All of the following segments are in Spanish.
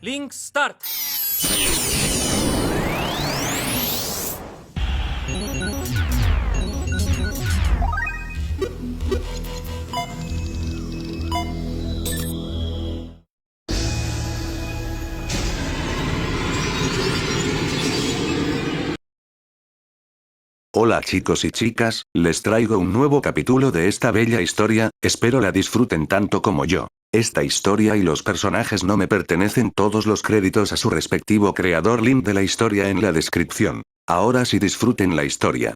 Link Start. Hola chicos y chicas, les traigo un nuevo capítulo de esta bella historia, espero la disfruten tanto como yo. Esta historia y los personajes no me pertenecen, todos los créditos a su respectivo creador, link de la historia en la descripción. Ahora sí disfruten la historia.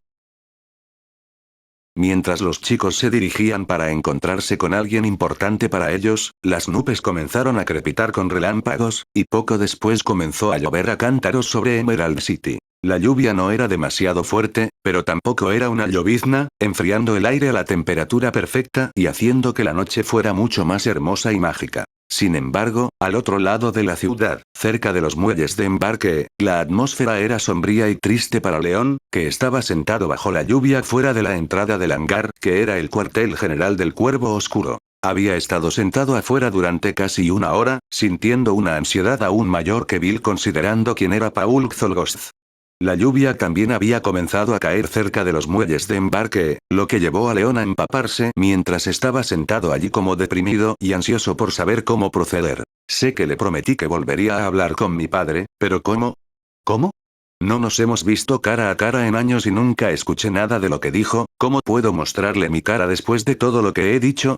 Mientras los chicos se dirigían para encontrarse con alguien importante para ellos, las nubes comenzaron a crepitar con relámpagos, y poco después comenzó a llover a cántaros sobre Emerald City. La lluvia no era demasiado fuerte, pero tampoco era una llovizna, enfriando el aire a la temperatura perfecta y haciendo que la noche fuera mucho más hermosa y mágica. Sin embargo, al otro lado de la ciudad, cerca de los muelles de embarque, la atmósfera era sombría y triste para León, que estaba sentado bajo la lluvia fuera de la entrada del hangar, que era el cuartel general del Cuervo Oscuro. Había estado sentado afuera durante casi una hora, sintiendo una ansiedad aún mayor que Bill considerando quién era Paul Xolgoth. La lluvia también había comenzado a caer cerca de los muelles de embarque, lo que llevó a León a empaparse mientras estaba sentado allí como deprimido y ansioso por saber cómo proceder. Sé que le prometí que volvería a hablar con mi padre, pero ¿cómo? ¿Cómo? No nos hemos visto cara a cara en años y nunca escuché nada de lo que dijo, ¿cómo puedo mostrarle mi cara después de todo lo que he dicho?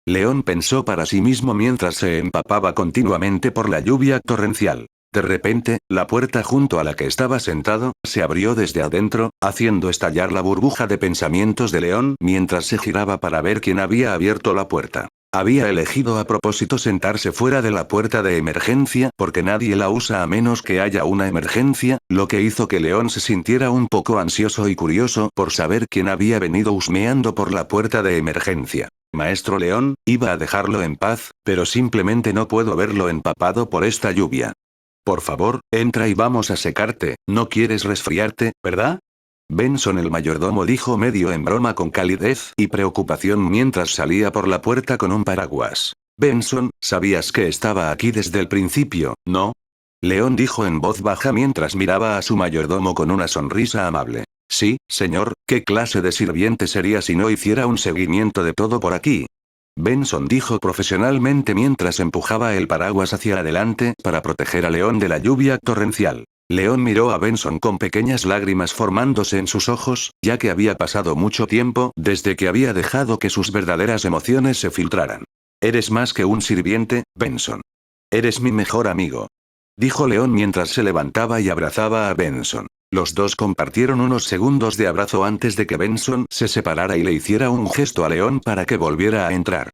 León pensó para sí mismo mientras se empapaba continuamente por la lluvia torrencial. De repente, la puerta junto a la que estaba sentado, se abrió desde adentro, haciendo estallar la burbuja de pensamientos de León mientras se giraba para ver quién había abierto la puerta. Había elegido a propósito sentarse fuera de la puerta de emergencia porque nadie la usa a menos que haya una emergencia, lo que hizo que León se sintiera un poco ansioso y curioso por saber quién había venido husmeando por la puerta de emergencia. Maestro León, iba a dejarlo en paz, pero simplemente no puedo verlo empapado por esta lluvia. Por favor, entra y vamos a secarte, no quieres resfriarte, ¿verdad? Benson el mayordomo dijo medio en broma con calidez y preocupación mientras salía por la puerta con un paraguas. Benson, sabías que estaba aquí desde el principio, ¿no? León dijo en voz baja mientras miraba a su mayordomo con una sonrisa amable. Sí, señor, ¿qué clase de sirviente sería si no hiciera un seguimiento de todo por aquí? Benson dijo profesionalmente mientras empujaba el paraguas hacia adelante para proteger a León de la lluvia torrencial. León miró a Benson con pequeñas lágrimas formándose en sus ojos, ya que había pasado mucho tiempo desde que había dejado que sus verdaderas emociones se filtraran. Eres más que un sirviente, Benson. Eres mi mejor amigo. Dijo León mientras se levantaba y abrazaba a Benson. Los dos compartieron unos segundos de abrazo antes de que Benson se separara y le hiciera un gesto a León para que volviera a entrar.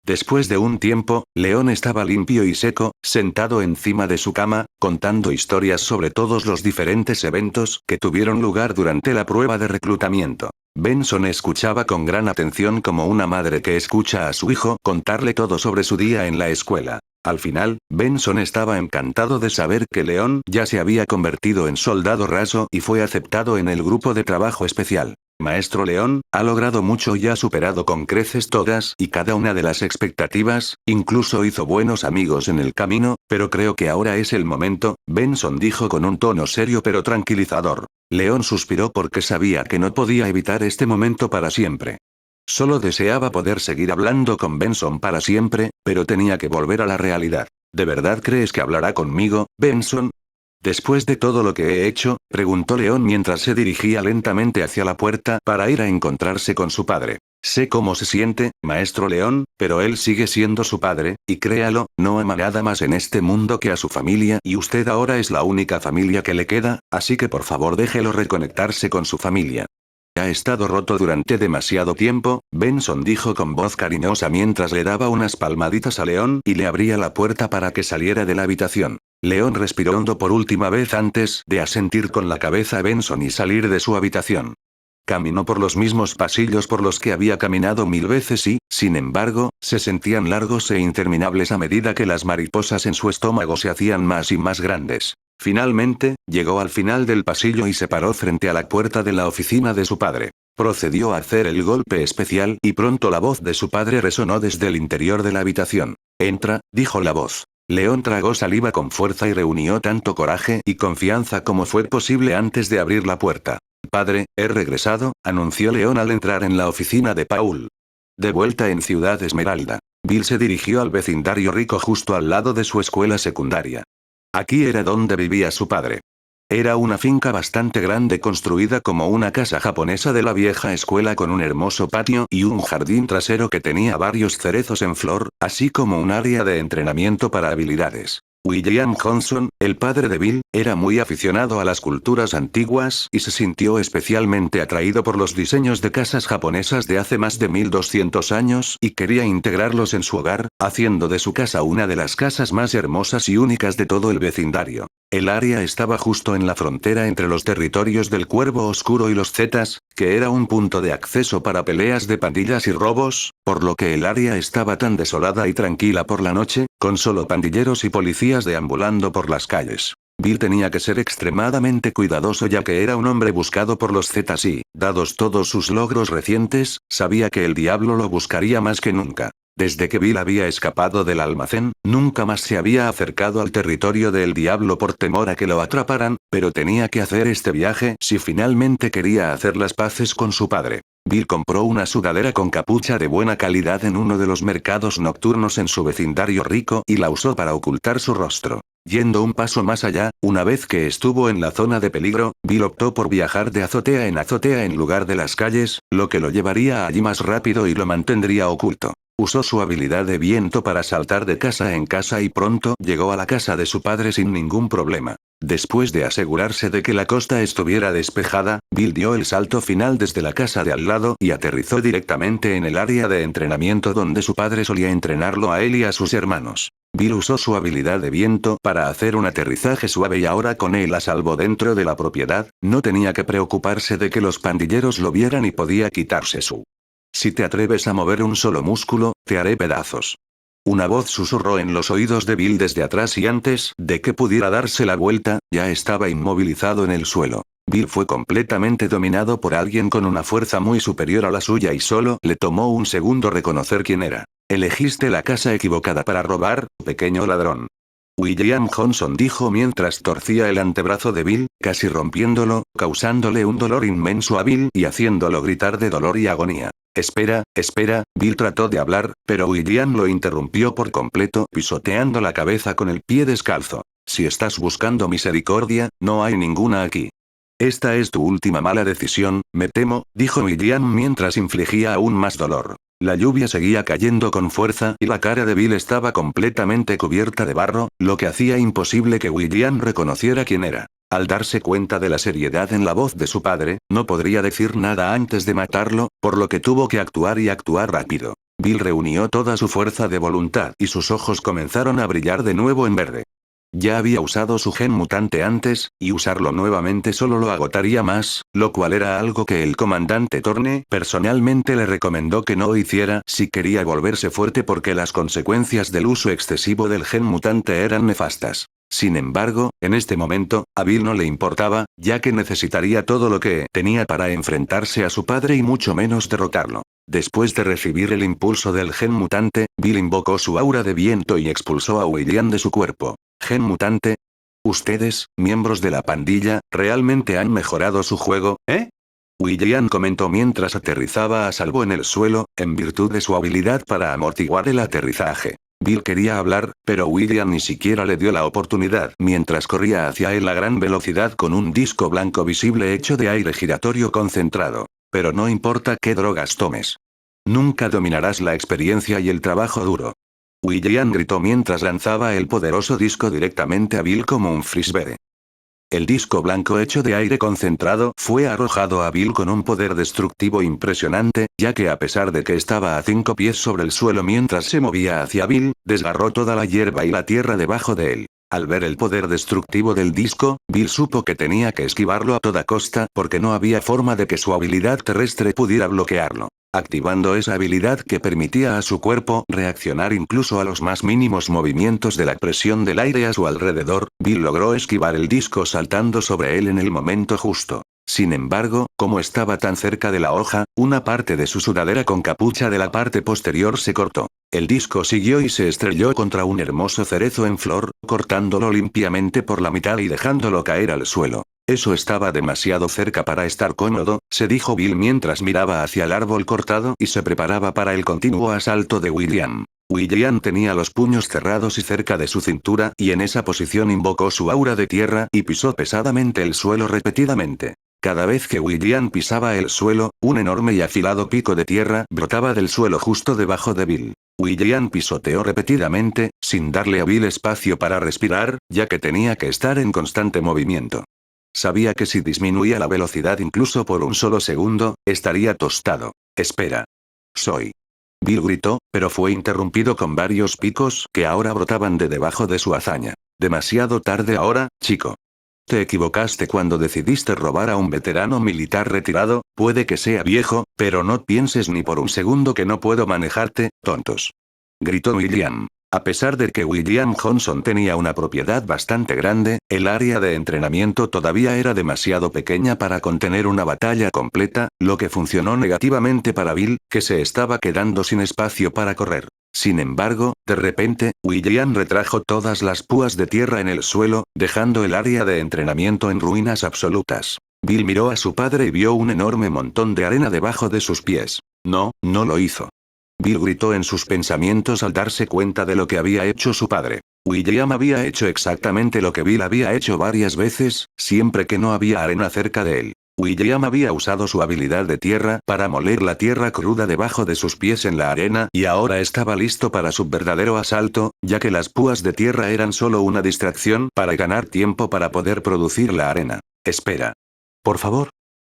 Después de un tiempo, León estaba limpio y seco, sentado encima de su cama, contando historias sobre todos los diferentes eventos que tuvieron lugar durante la prueba de reclutamiento. Benson escuchaba con gran atención como una madre que escucha a su hijo contarle todo sobre su día en la escuela. Al final, Benson estaba encantado de saber que León ya se había convertido en soldado raso y fue aceptado en el grupo de trabajo especial. Maestro León, ha logrado mucho y ha superado con creces todas y cada una de las expectativas, incluso hizo buenos amigos en el camino, pero creo que ahora es el momento, Benson dijo con un tono serio pero tranquilizador. León suspiró porque sabía que no podía evitar este momento para siempre. Solo deseaba poder seguir hablando con Benson para siempre, pero tenía que volver a la realidad. ¿De verdad crees que hablará conmigo, Benson? Después de todo lo que he hecho, preguntó León mientras se dirigía lentamente hacia la puerta para ir a encontrarse con su padre. Sé cómo se siente, maestro León, pero él sigue siendo su padre, y créalo, no ama nada más en este mundo que a su familia y usted ahora es la única familia que le queda, así que por favor déjelo reconectarse con su familia. Ha estado roto durante demasiado tiempo, Benson dijo con voz cariñosa mientras le daba unas palmaditas a León y le abría la puerta para que saliera de la habitación. León respiró hondo por última vez antes de asentir con la cabeza a Benson y salir de su habitación. Caminó por los mismos pasillos por los que había caminado 1000 veces y, sin embargo, se sentían largos e interminables a medida que las mariposas en su estómago se hacían más y más grandes. Finalmente, llegó al final del pasillo y se paró frente a la puerta de la oficina de su padre. Procedió a hacer el golpe especial y pronto la voz de su padre resonó desde el interior de la habitación. Entra, dijo la voz. León tragó saliva con fuerza y reunió tanto coraje y confianza como fue posible antes de abrir la puerta. Padre, he regresado, anunció León al entrar en la oficina de Paul. De vuelta en Ciudad Esmeralda, Bill se dirigió al vecindario rico justo al lado de su escuela secundaria. Aquí era donde vivía su padre. Era una finca bastante grande construida como una casa japonesa de la vieja escuela con un hermoso patio y un jardín trasero que tenía varios cerezos en flor, así como un área de entrenamiento para habilidades. William Johnson, el padre de Bill, era muy aficionado a las culturas antiguas y se sintió especialmente atraído por los diseños de casas japonesas de hace más de 1200 años y quería integrarlos en su hogar, haciendo de su casa una de las casas más hermosas y únicas de todo el vecindario. El área estaba justo en la frontera entre los territorios del Cuervo Oscuro y los Zetas, que era un punto de acceso para peleas de pandillas y robos, por lo que el área estaba tan desolada y tranquila por la noche, con solo pandilleros y policías deambulando por las calles. Bill tenía que ser extremadamente cuidadoso ya que era un hombre buscado por los Zetas y, dados todos sus logros recientes, sabía que el diablo lo buscaría más que nunca. Desde que Bill había escapado del almacén, nunca más se había acercado al territorio del diablo por temor a que lo atraparan, pero tenía que hacer este viaje si finalmente quería hacer las paces con su padre. Bill compró una sudadera con capucha de buena calidad en uno de los mercados nocturnos en su vecindario rico y la usó para ocultar su rostro. Yendo un paso más allá, una vez que estuvo en la zona de peligro, Bill optó por viajar de azotea en lugar de las calles, lo que lo llevaría allí más rápido y lo mantendría oculto. Usó su habilidad de viento para saltar de casa en casa y pronto llegó a la casa de su padre sin ningún problema. Después de asegurarse de que la costa estuviera despejada, Bill dio el salto final desde la casa de al lado y aterrizó directamente en el área de entrenamiento donde su padre solía entrenarlo a él y a sus hermanos. Bill usó su habilidad de viento para hacer un aterrizaje suave y ahora con él a salvo dentro de la propiedad, no tenía que preocuparse de que los pandilleros lo vieran y podía quitarse su. Si te atreves a mover un solo músculo, te haré pedazos. Una voz susurró en los oídos de Bill desde atrás y antes de que pudiera darse la vuelta, ya estaba inmovilizado en el suelo. Bill fue completamente dominado por alguien con una fuerza muy superior a la suya y solo le tomó un segundo reconocer quién era. Elegiste la casa equivocada para robar, pequeño ladrón. William Johnson dijo mientras torcía el antebrazo de Bill, casi rompiéndolo, causándole un dolor inmenso a Bill y haciéndolo gritar de dolor y agonía. Espera, Bill trató de hablar, pero William lo interrumpió por completo, pisoteando la cabeza con el pie descalzo. Si estás buscando misericordia, no hay ninguna aquí. Esta es tu última mala decisión, me temo, dijo William mientras infligía aún más dolor. La lluvia seguía cayendo con fuerza y la cara de Bill estaba completamente cubierta de barro, lo que hacía imposible que William reconociera quién era. Al darse cuenta de la seriedad en la voz de su padre, no podría decir nada antes de matarlo, por lo que tuvo que actuar y actuar rápido. Bill reunió toda su fuerza de voluntad y sus ojos comenzaron a brillar de nuevo en verde. Ya había usado su gen mutante antes, y usarlo nuevamente solo lo agotaría más, lo cual era algo que el comandante Thorne personalmente le recomendó que no hiciera si quería volverse fuerte porque las consecuencias del uso excesivo del gen mutante eran nefastas. Sin embargo, en este momento, a Bill no le importaba, ya que necesitaría todo lo que tenía para enfrentarse a su padre y mucho menos derrotarlo. Después de recibir el impulso del gen mutante, Bill invocó su aura de viento y expulsó a William de su cuerpo. ¿Gen mutante? Ustedes, miembros de la pandilla, realmente han mejorado su juego, ¿eh? William comentó mientras aterrizaba a salvo en el suelo, en virtud de su habilidad para amortiguar el aterrizaje. Bill quería hablar, pero William ni siquiera le dio la oportunidad mientras corría hacia él a gran velocidad con un disco blanco visible hecho de aire giratorio concentrado. Pero no importa qué drogas tomes. Nunca dominarás la experiencia y el trabajo duro. William gritó mientras lanzaba el poderoso disco directamente a Bill como un frisbee. El disco blanco hecho de aire concentrado fue arrojado a Bill con un poder destructivo impresionante, ya que a pesar de que estaba a 5 pies sobre el suelo mientras se movía hacia Bill, desgarró toda la hierba y la tierra debajo de él. Al ver el poder destructivo del disco, Bill supo que tenía que esquivarlo a toda costa porque no había forma de que su habilidad terrestre pudiera bloquearlo. Activando esa habilidad que permitía a su cuerpo reaccionar incluso a los más mínimos movimientos de la presión del aire a su alrededor, Bill logró esquivar el disco saltando sobre él en el momento justo. Sin embargo, como estaba tan cerca de la hoja, una parte de su sudadera con capucha de la parte posterior se cortó. El disco siguió y se estrelló contra un hermoso cerezo en flor, cortándolo limpiamente por la mitad y dejándolo caer al suelo. Eso estaba demasiado cerca para estar cómodo, se dijo Bill mientras miraba hacia el árbol cortado y se preparaba para el continuo asalto de William. William tenía los puños cerrados y cerca de su cintura, y en esa posición invocó su aura de tierra y pisó pesadamente el suelo repetidamente. Cada vez que William pisaba el suelo, un enorme y afilado pico de tierra brotaba del suelo justo debajo de Bill. William pisoteó repetidamente, sin darle a Bill espacio para respirar, ya que tenía que estar en constante movimiento. Sabía que si disminuía la velocidad incluso por un solo segundo, estaría tostado. Espera. Soy. Bill gritó, pero fue interrumpido con varios picos que ahora brotaban de debajo de su hazaña. Demasiado tarde ahora, chico. Te equivocaste cuando decidiste robar a un veterano militar retirado, puede que sea viejo, pero no pienses ni por un segundo que no puedo manejarte, tontos. Gritó William. A pesar de que William Johnson tenía una propiedad bastante grande, el área de entrenamiento todavía era demasiado pequeña para contener una batalla completa, lo que funcionó negativamente para Bill, que se estaba quedando sin espacio para correr. Sin embargo, de repente, William retrajo todas las púas de tierra en el suelo, dejando el área de entrenamiento en ruinas absolutas. Bill miró a su padre y vio un enorme montón de arena debajo de sus pies. No, no lo hizo. Bill gritó en sus pensamientos al darse cuenta de lo que había hecho su padre. William había hecho exactamente lo que Bill había hecho varias veces, siempre que no había arena cerca de él. William había usado su habilidad de tierra para moler la tierra cruda debajo de sus pies en la arena y ahora estaba listo para su verdadero asalto, ya que las púas de tierra eran solo una distracción para ganar tiempo para poder producir la arena. Espera. Por favor.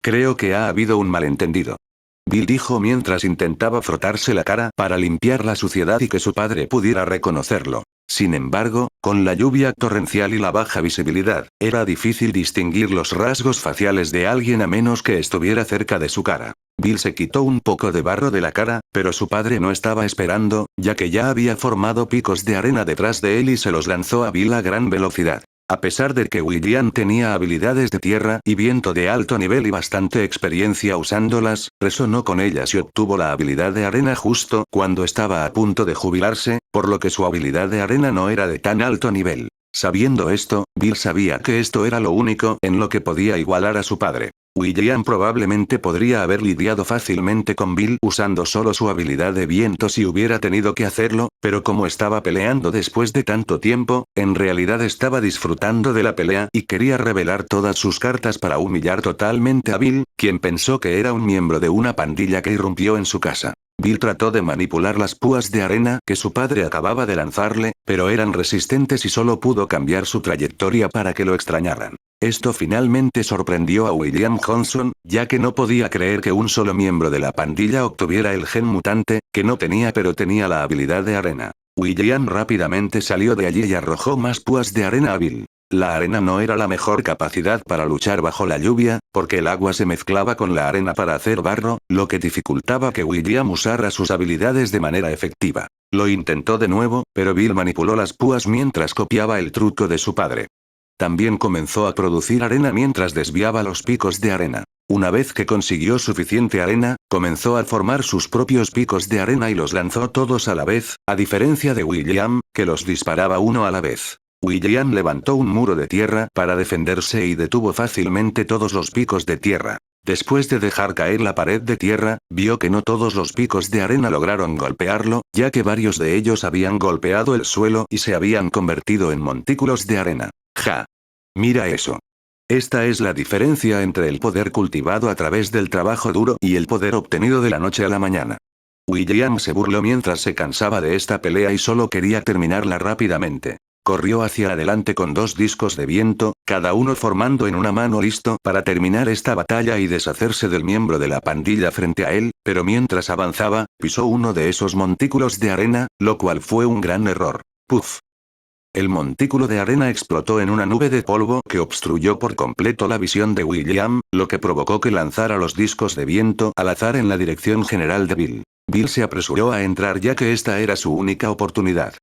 Creo que ha habido un malentendido. Bill dijo mientras intentaba frotarse la cara para limpiar la suciedad y que su padre pudiera reconocerlo. Sin embargo, con la lluvia torrencial y la baja visibilidad, era difícil distinguir los rasgos faciales de alguien a menos que estuviera cerca de su cara. Bill se quitó un poco de barro de la cara, pero su padre no estaba esperando, ya que ya había formado picos de arena detrás de él y se los lanzó a Bill a gran velocidad. A pesar de que William tenía habilidades de tierra y viento de alto nivel y bastante experiencia usándolas, resonó con ellas y obtuvo la habilidad de arena justo cuando estaba a punto de jubilarse, por lo que su habilidad de arena no era de tan alto nivel. Sabiendo esto, Bill sabía que esto era lo único en lo que podía igualar a su padre. William probablemente podría haber lidiado fácilmente con Bill usando solo su habilidad de viento si hubiera tenido que hacerlo, pero como estaba peleando después de tanto tiempo, en realidad estaba disfrutando de la pelea y quería revelar todas sus cartas para humillar totalmente a Bill, quien pensó que era un miembro de una pandilla que irrumpió en su casa. Bill trató de manipular las púas de arena que su padre acababa de lanzarle, pero eran resistentes y solo pudo cambiar su trayectoria para que lo extrañaran. Esto finalmente sorprendió a William Johnson, ya que no podía creer que un solo miembro de la pandilla obtuviera el gen mutante, que no tenía pero tenía la habilidad de arena. William rápidamente salió de allí y arrojó más púas de arena a Bill. La arena no era la mejor capacidad para luchar bajo la lluvia, porque el agua se mezclaba con la arena para hacer barro, lo que dificultaba que William usara sus habilidades de manera efectiva. Lo intentó de nuevo, pero Bill manipuló las púas mientras copiaba el truco de su padre. También comenzó a producir arena mientras desviaba los picos de arena. Una vez que consiguió suficiente arena, comenzó a formar sus propios picos de arena y los lanzó todos a la vez, a diferencia de William, que los disparaba uno a la vez. William levantó un muro de tierra para defenderse y detuvo fácilmente todos los picos de tierra. Después de dejar caer la pared de tierra, vio que no todos los picos de arena lograron golpearlo, ya que varios de ellos habían golpeado el suelo y se habían convertido en montículos de arena. ¡Ja! Mira eso. Esta es la diferencia entre el poder cultivado a través del trabajo duro y el poder obtenido de la noche a la mañana. William se burló mientras se cansaba de esta pelea y solo quería terminarla rápidamente. Corrió hacia adelante con 2 discos de viento, cada uno formando en una mano listo para terminar esta batalla y deshacerse del miembro de la pandilla frente a él, pero mientras avanzaba, pisó uno de esos montículos de arena, lo cual fue un gran error. ¡Puf! El montículo de arena explotó en una nube de polvo que obstruyó por completo la visión de William, lo que provocó que lanzara los discos de viento al azar en la dirección general de Bill. Bill se apresuró a entrar ya que esta era su única oportunidad.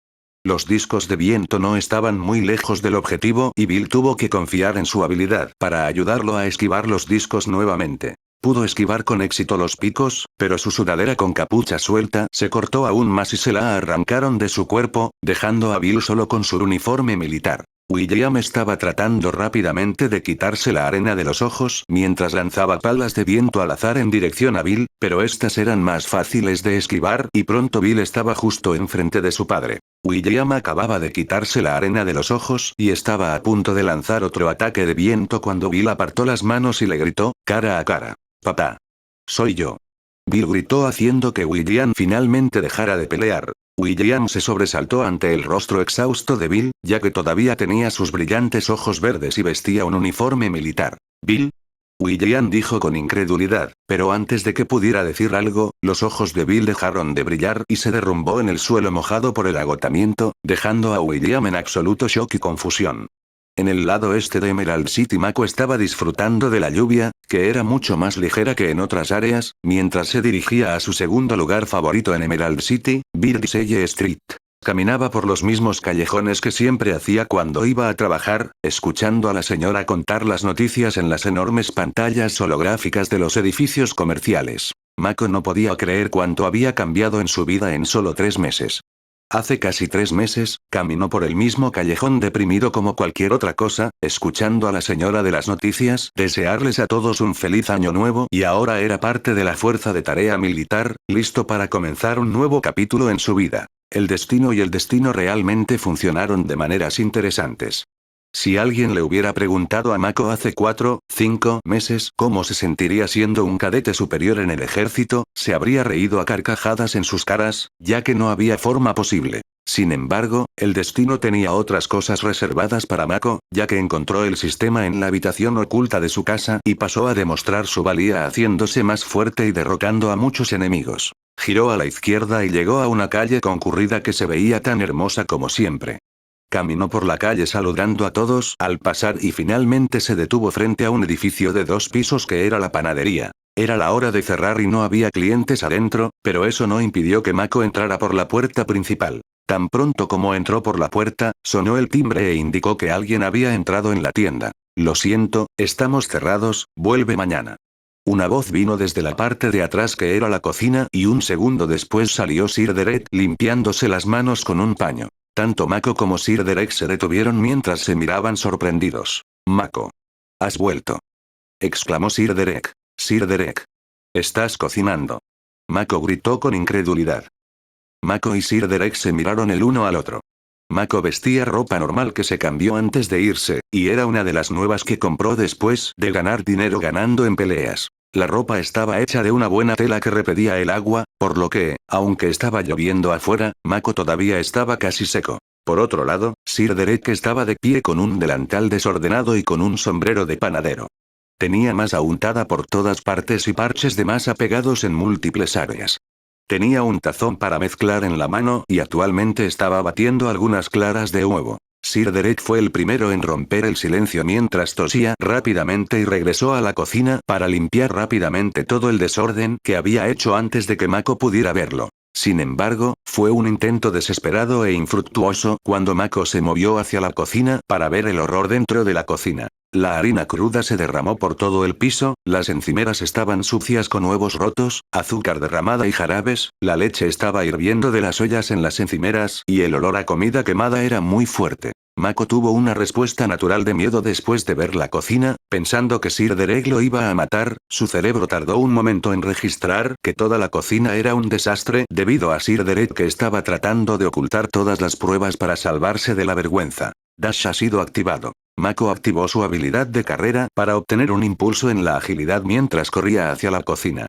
Los discos de viento no estaban muy lejos del objetivo y Bill tuvo que confiar en su habilidad para ayudarlo a esquivar los discos nuevamente. Pudo esquivar con éxito los picos, pero su sudadera con capucha suelta se cortó aún más y se la arrancaron de su cuerpo, dejando a Bill solo con su uniforme militar. William estaba tratando rápidamente de quitarse la arena de los ojos mientras lanzaba palas de viento al azar en dirección a Bill, pero estas eran más fáciles de esquivar y pronto Bill estaba justo enfrente de su padre. William acababa de quitarse la arena de los ojos y estaba a punto de lanzar otro ataque de viento cuando Bill apartó las manos y le gritó, cara a cara. «Papá. Soy yo». Bill gritó haciendo que William finalmente dejara de pelear. William se sobresaltó ante el rostro exhausto de Bill, ya que todavía tenía sus brillantes ojos verdes y vestía un uniforme militar. «¿Bill?». William dijo con incredulidad, pero antes de que pudiera decir algo, los ojos de Bill dejaron de brillar y se derrumbó en el suelo mojado por el agotamiento, dejando a William en absoluto shock y confusión. En el lado este de Emerald City Mako estaba disfrutando de la lluvia, que era mucho más ligera que en otras áreas, mientras se dirigía a su segundo lugar favorito en Emerald City, Birdseye Street. Caminaba por los mismos callejones que siempre hacía cuando iba a trabajar, escuchando a la señora contar las noticias en las enormes pantallas holográficas de los edificios comerciales. Mako no podía creer cuánto había cambiado en su vida en solo 3 meses. Hace casi 3 meses, caminó por el mismo callejón deprimido como cualquier otra cosa, escuchando a la señora de las noticias desearles a todos un feliz año nuevo y ahora era parte de la fuerza de tarea militar, listo para comenzar un nuevo capítulo en su vida. El destino y el destino realmente funcionaron de maneras interesantes. Si alguien le hubiera preguntado a Mako hace 4, 5 meses cómo se sentiría siendo un cadete superior en el ejército, se habría reído a carcajadas en sus caras, ya que no había forma posible. Sin embargo, el destino tenía otras cosas reservadas para Mako, ya que encontró el sistema en la habitación oculta de su casa y pasó a demostrar su valía haciéndose más fuerte y derrotando a muchos enemigos. Giró a la izquierda y llegó a una calle concurrida que se veía tan hermosa como siempre. Caminó por la calle saludando a todos al pasar y finalmente se detuvo frente a un edificio de 2 pisos que era la panadería. Era la hora de cerrar y no había clientes adentro, pero eso no impidió que Mako entrara por la puerta principal. Tan pronto como entró por la puerta, sonó el timbre e indicó que alguien había entrado en la tienda. «Lo siento, estamos cerrados, vuelve mañana». Una voz vino desde la parte de atrás que era la cocina y un segundo después salió Sir Derek limpiándose las manos con un paño. Tanto Mako como Sir Derek se detuvieron mientras se miraban sorprendidos. «Mako. ¿Has vuelto?», exclamó Sir Derek. «Sir Derek. ¿Estás cocinando?». Mako gritó con incredulidad. Mako y Sir Derek se miraron el uno al otro. Mako vestía ropa normal que se cambió antes de irse, y era una de las nuevas que compró después de ganar dinero ganando en peleas. La ropa estaba hecha de una buena tela que repelía el agua, por lo que, aunque estaba lloviendo afuera, Mako todavía estaba casi seco. Por otro lado, Sir Derek estaba de pie con un delantal desordenado y con un sombrero de panadero. Tenía masa untada por todas partes y parches de masa pegados en múltiples áreas. Tenía un tazón para mezclar en la mano y actualmente estaba batiendo algunas claras de huevo. Sir Derek fue el primero en romper el silencio mientras tosía rápidamente y regresó a la cocina para limpiar rápidamente todo el desorden que había hecho antes de que Mako pudiera verlo. Sin embargo, fue un intento desesperado e infructuoso cuando Mako se movió hacia la cocina para ver el horror dentro de la cocina. La harina cruda se derramó por todo el piso, las encimeras estaban sucias con huevos rotos, azúcar derramada y jarabes, la leche estaba hirviendo de las ollas en las encimeras y el olor a comida quemada era muy fuerte. Mako tuvo una respuesta natural de miedo después de ver la cocina, pensando que Sir Derek lo iba a matar. Su cerebro tardó un momento en registrar que toda la cocina era un desastre debido a Sir Derek que estaba tratando de ocultar todas las pruebas para salvarse de la vergüenza. Dash ha sido activado. Mako activó su habilidad de carrera para obtener un impulso en la agilidad mientras corría hacia la cocina.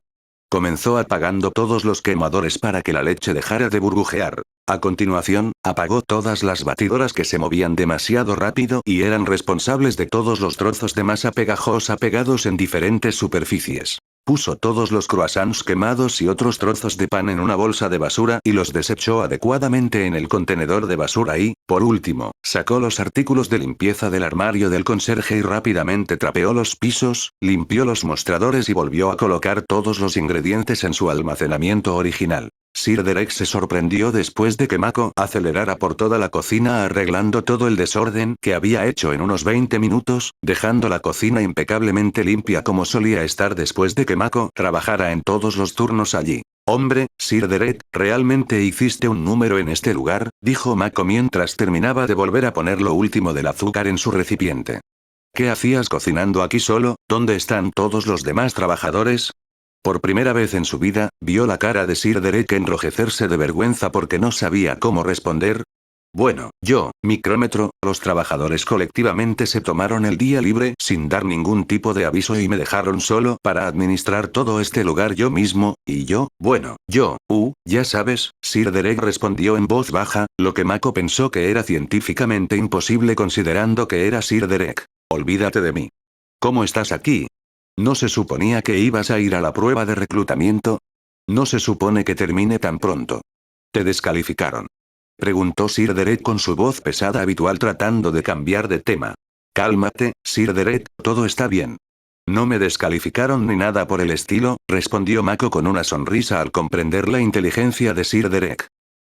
Comenzó apagando todos los quemadores para que la leche dejara de burbujear. A continuación, apagó todas las batidoras que se movían demasiado rápido y eran responsables de todos los trozos de masa pegajosa pegados en diferentes superficies. Puso todos los croissants quemados y otros trozos de pan en una bolsa de basura y los desechó adecuadamente en el contenedor de basura y, por último, sacó los artículos de limpieza del armario del conserje y rápidamente trapeó los pisos, limpió los mostradores y volvió a colocar todos los ingredientes en su almacenamiento original. Sir Derek se sorprendió después de que Mako acelerara por toda la cocina arreglando todo el desorden que había hecho en unos 20 minutos, dejando la cocina impecablemente limpia como solía estar después de que Mako trabajara en todos los turnos allí. Hombre, Sir Derek, ¿realmente hiciste un número en este lugar?, dijo Mako mientras terminaba de volver a poner lo último del azúcar en su recipiente. ¿Qué hacías cocinando aquí solo? ¿Dónde están todos los demás trabajadores? Por primera vez en su vida, vio la cara de Sir Derek enrojecerse de vergüenza porque no sabía cómo responder. Bueno, micrómetro, los trabajadores colectivamente se tomaron el día libre sin dar ningún tipo de aviso y me dejaron solo para administrar todo este lugar yo mismo, y ya sabes, Sir Derek respondió en voz baja, lo que Mako pensó que era científicamente imposible considerando que era Sir Derek. Olvídate de mí. ¿Cómo estás aquí? ¿No se suponía que ibas a ir a la prueba de reclutamiento? ¿No se supone que termine tan pronto? ¿Te descalificaron?, preguntó Sir Derek con su voz pesada habitual tratando de cambiar de tema. Cálmate, Sir Derek, todo está bien. No me descalificaron ni nada por el estilo, respondió Mako con una sonrisa al comprender la inteligencia de Sir Derek.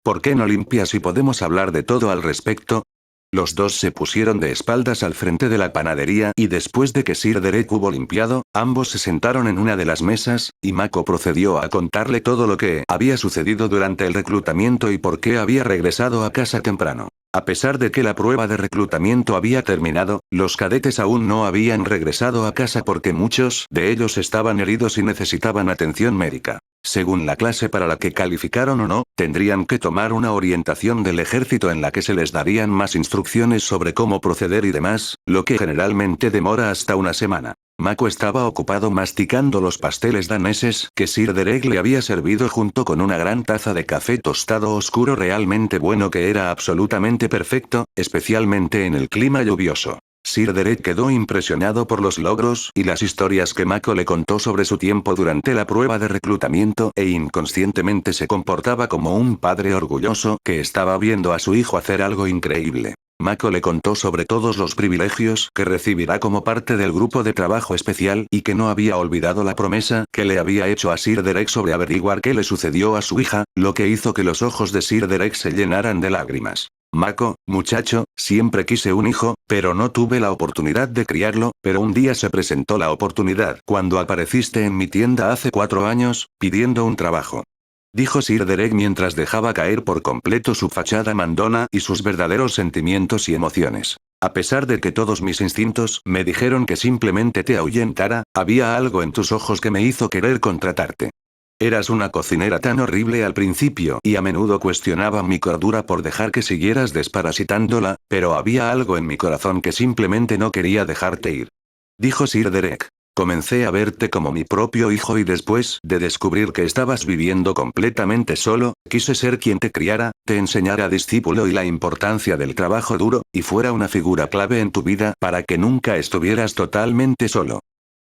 ¿Por qué no limpias y podemos hablar de todo al respecto? Los dos se pusieron de espaldas al frente de la panadería y después de que Sir Derek hubo limpiado, ambos se sentaron en una de las mesas, y Mako procedió a contarle todo lo que había sucedido durante el reclutamiento y por qué había regresado a casa temprano. A pesar de que la prueba de reclutamiento había terminado, los cadetes aún no habían regresado a casa porque muchos de ellos estaban heridos y necesitaban atención médica. Según la clase para la que calificaron o no, tendrían que tomar una orientación del ejército en la que se les darían más instrucciones sobre cómo proceder y demás, lo que generalmente demora hasta una semana. Mako estaba ocupado masticando los pasteles daneses que Sir Derek le había servido junto con una gran taza de café tostado oscuro realmente bueno que era absolutamente perfecto, especialmente en el clima lluvioso. Sir Derek quedó impresionado por los logros y las historias que Mako le contó sobre su tiempo durante la prueba de reclutamiento e inconscientemente se comportaba como un padre orgulloso que estaba viendo a su hijo hacer algo increíble. Mako le contó sobre todos los privilegios que recibirá como parte del grupo de trabajo especial y que no había olvidado la promesa que le había hecho a Sir Derek sobre averiguar qué le sucedió a su hija, lo que hizo que los ojos de Sir Derek se llenaran de lágrimas. Mako, muchacho, siempre quise un hijo, pero no tuve la oportunidad de criarlo, pero un día se presentó la oportunidad cuando apareciste en mi tienda hace 4 años, pidiendo un trabajo. Dijo Sir Derek mientras dejaba caer por completo su fachada mandona y sus verdaderos sentimientos y emociones. A pesar de que todos mis instintos me dijeron que simplemente te ahuyentara, había algo en tus ojos que me hizo querer contratarte. Eras una cocinera tan horrible al principio y a menudo cuestionaba mi cordura por dejar que siguieras desparasitándola, pero había algo en mi corazón que simplemente no quería dejarte ir. Dijo Sir Derek. Comencé a verte como mi propio hijo y después de descubrir que estabas viviendo completamente solo, quise ser quien te criara, te enseñara discípulo y la importancia del trabajo duro, y fuera una figura clave en tu vida para que nunca estuvieras totalmente solo.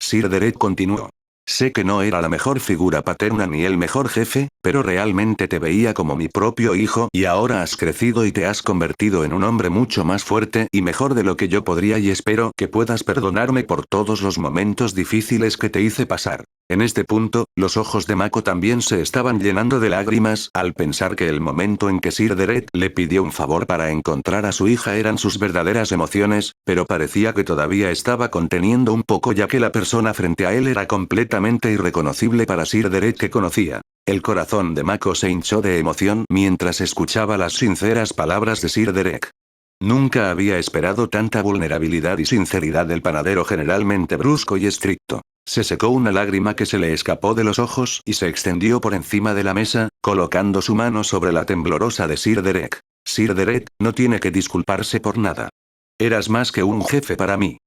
Sir Derek continuó. Sé que no era la mejor figura paterna ni el mejor jefe, pero realmente te veía como mi propio hijo y ahora has crecido y te has convertido en un hombre mucho más fuerte y mejor de lo que yo podría y espero que puedas perdonarme por todos los momentos difíciles que te hice pasar. En este punto, los ojos de Mako también se estaban llenando de lágrimas al pensar que el momento en que Sir Derek le pidió un favor para encontrar a su hija eran sus verdaderas emociones, pero parecía que todavía estaba conteniendo un poco ya que la persona frente a él era completamente irreconocible para Sir Derek que conocía. El corazón de Mako se hinchó de emoción mientras escuchaba las sinceras palabras de Sir Derek. Nunca había esperado tanta vulnerabilidad y sinceridad del panadero generalmente brusco y estricto. Se secó una lágrima que se le escapó de los ojos y se extendió por encima de la mesa, colocando su mano sobre la temblorosa de Sir Derek. Sir Derek, no tiene que disculparse por nada. Eras más que un jefe para mí.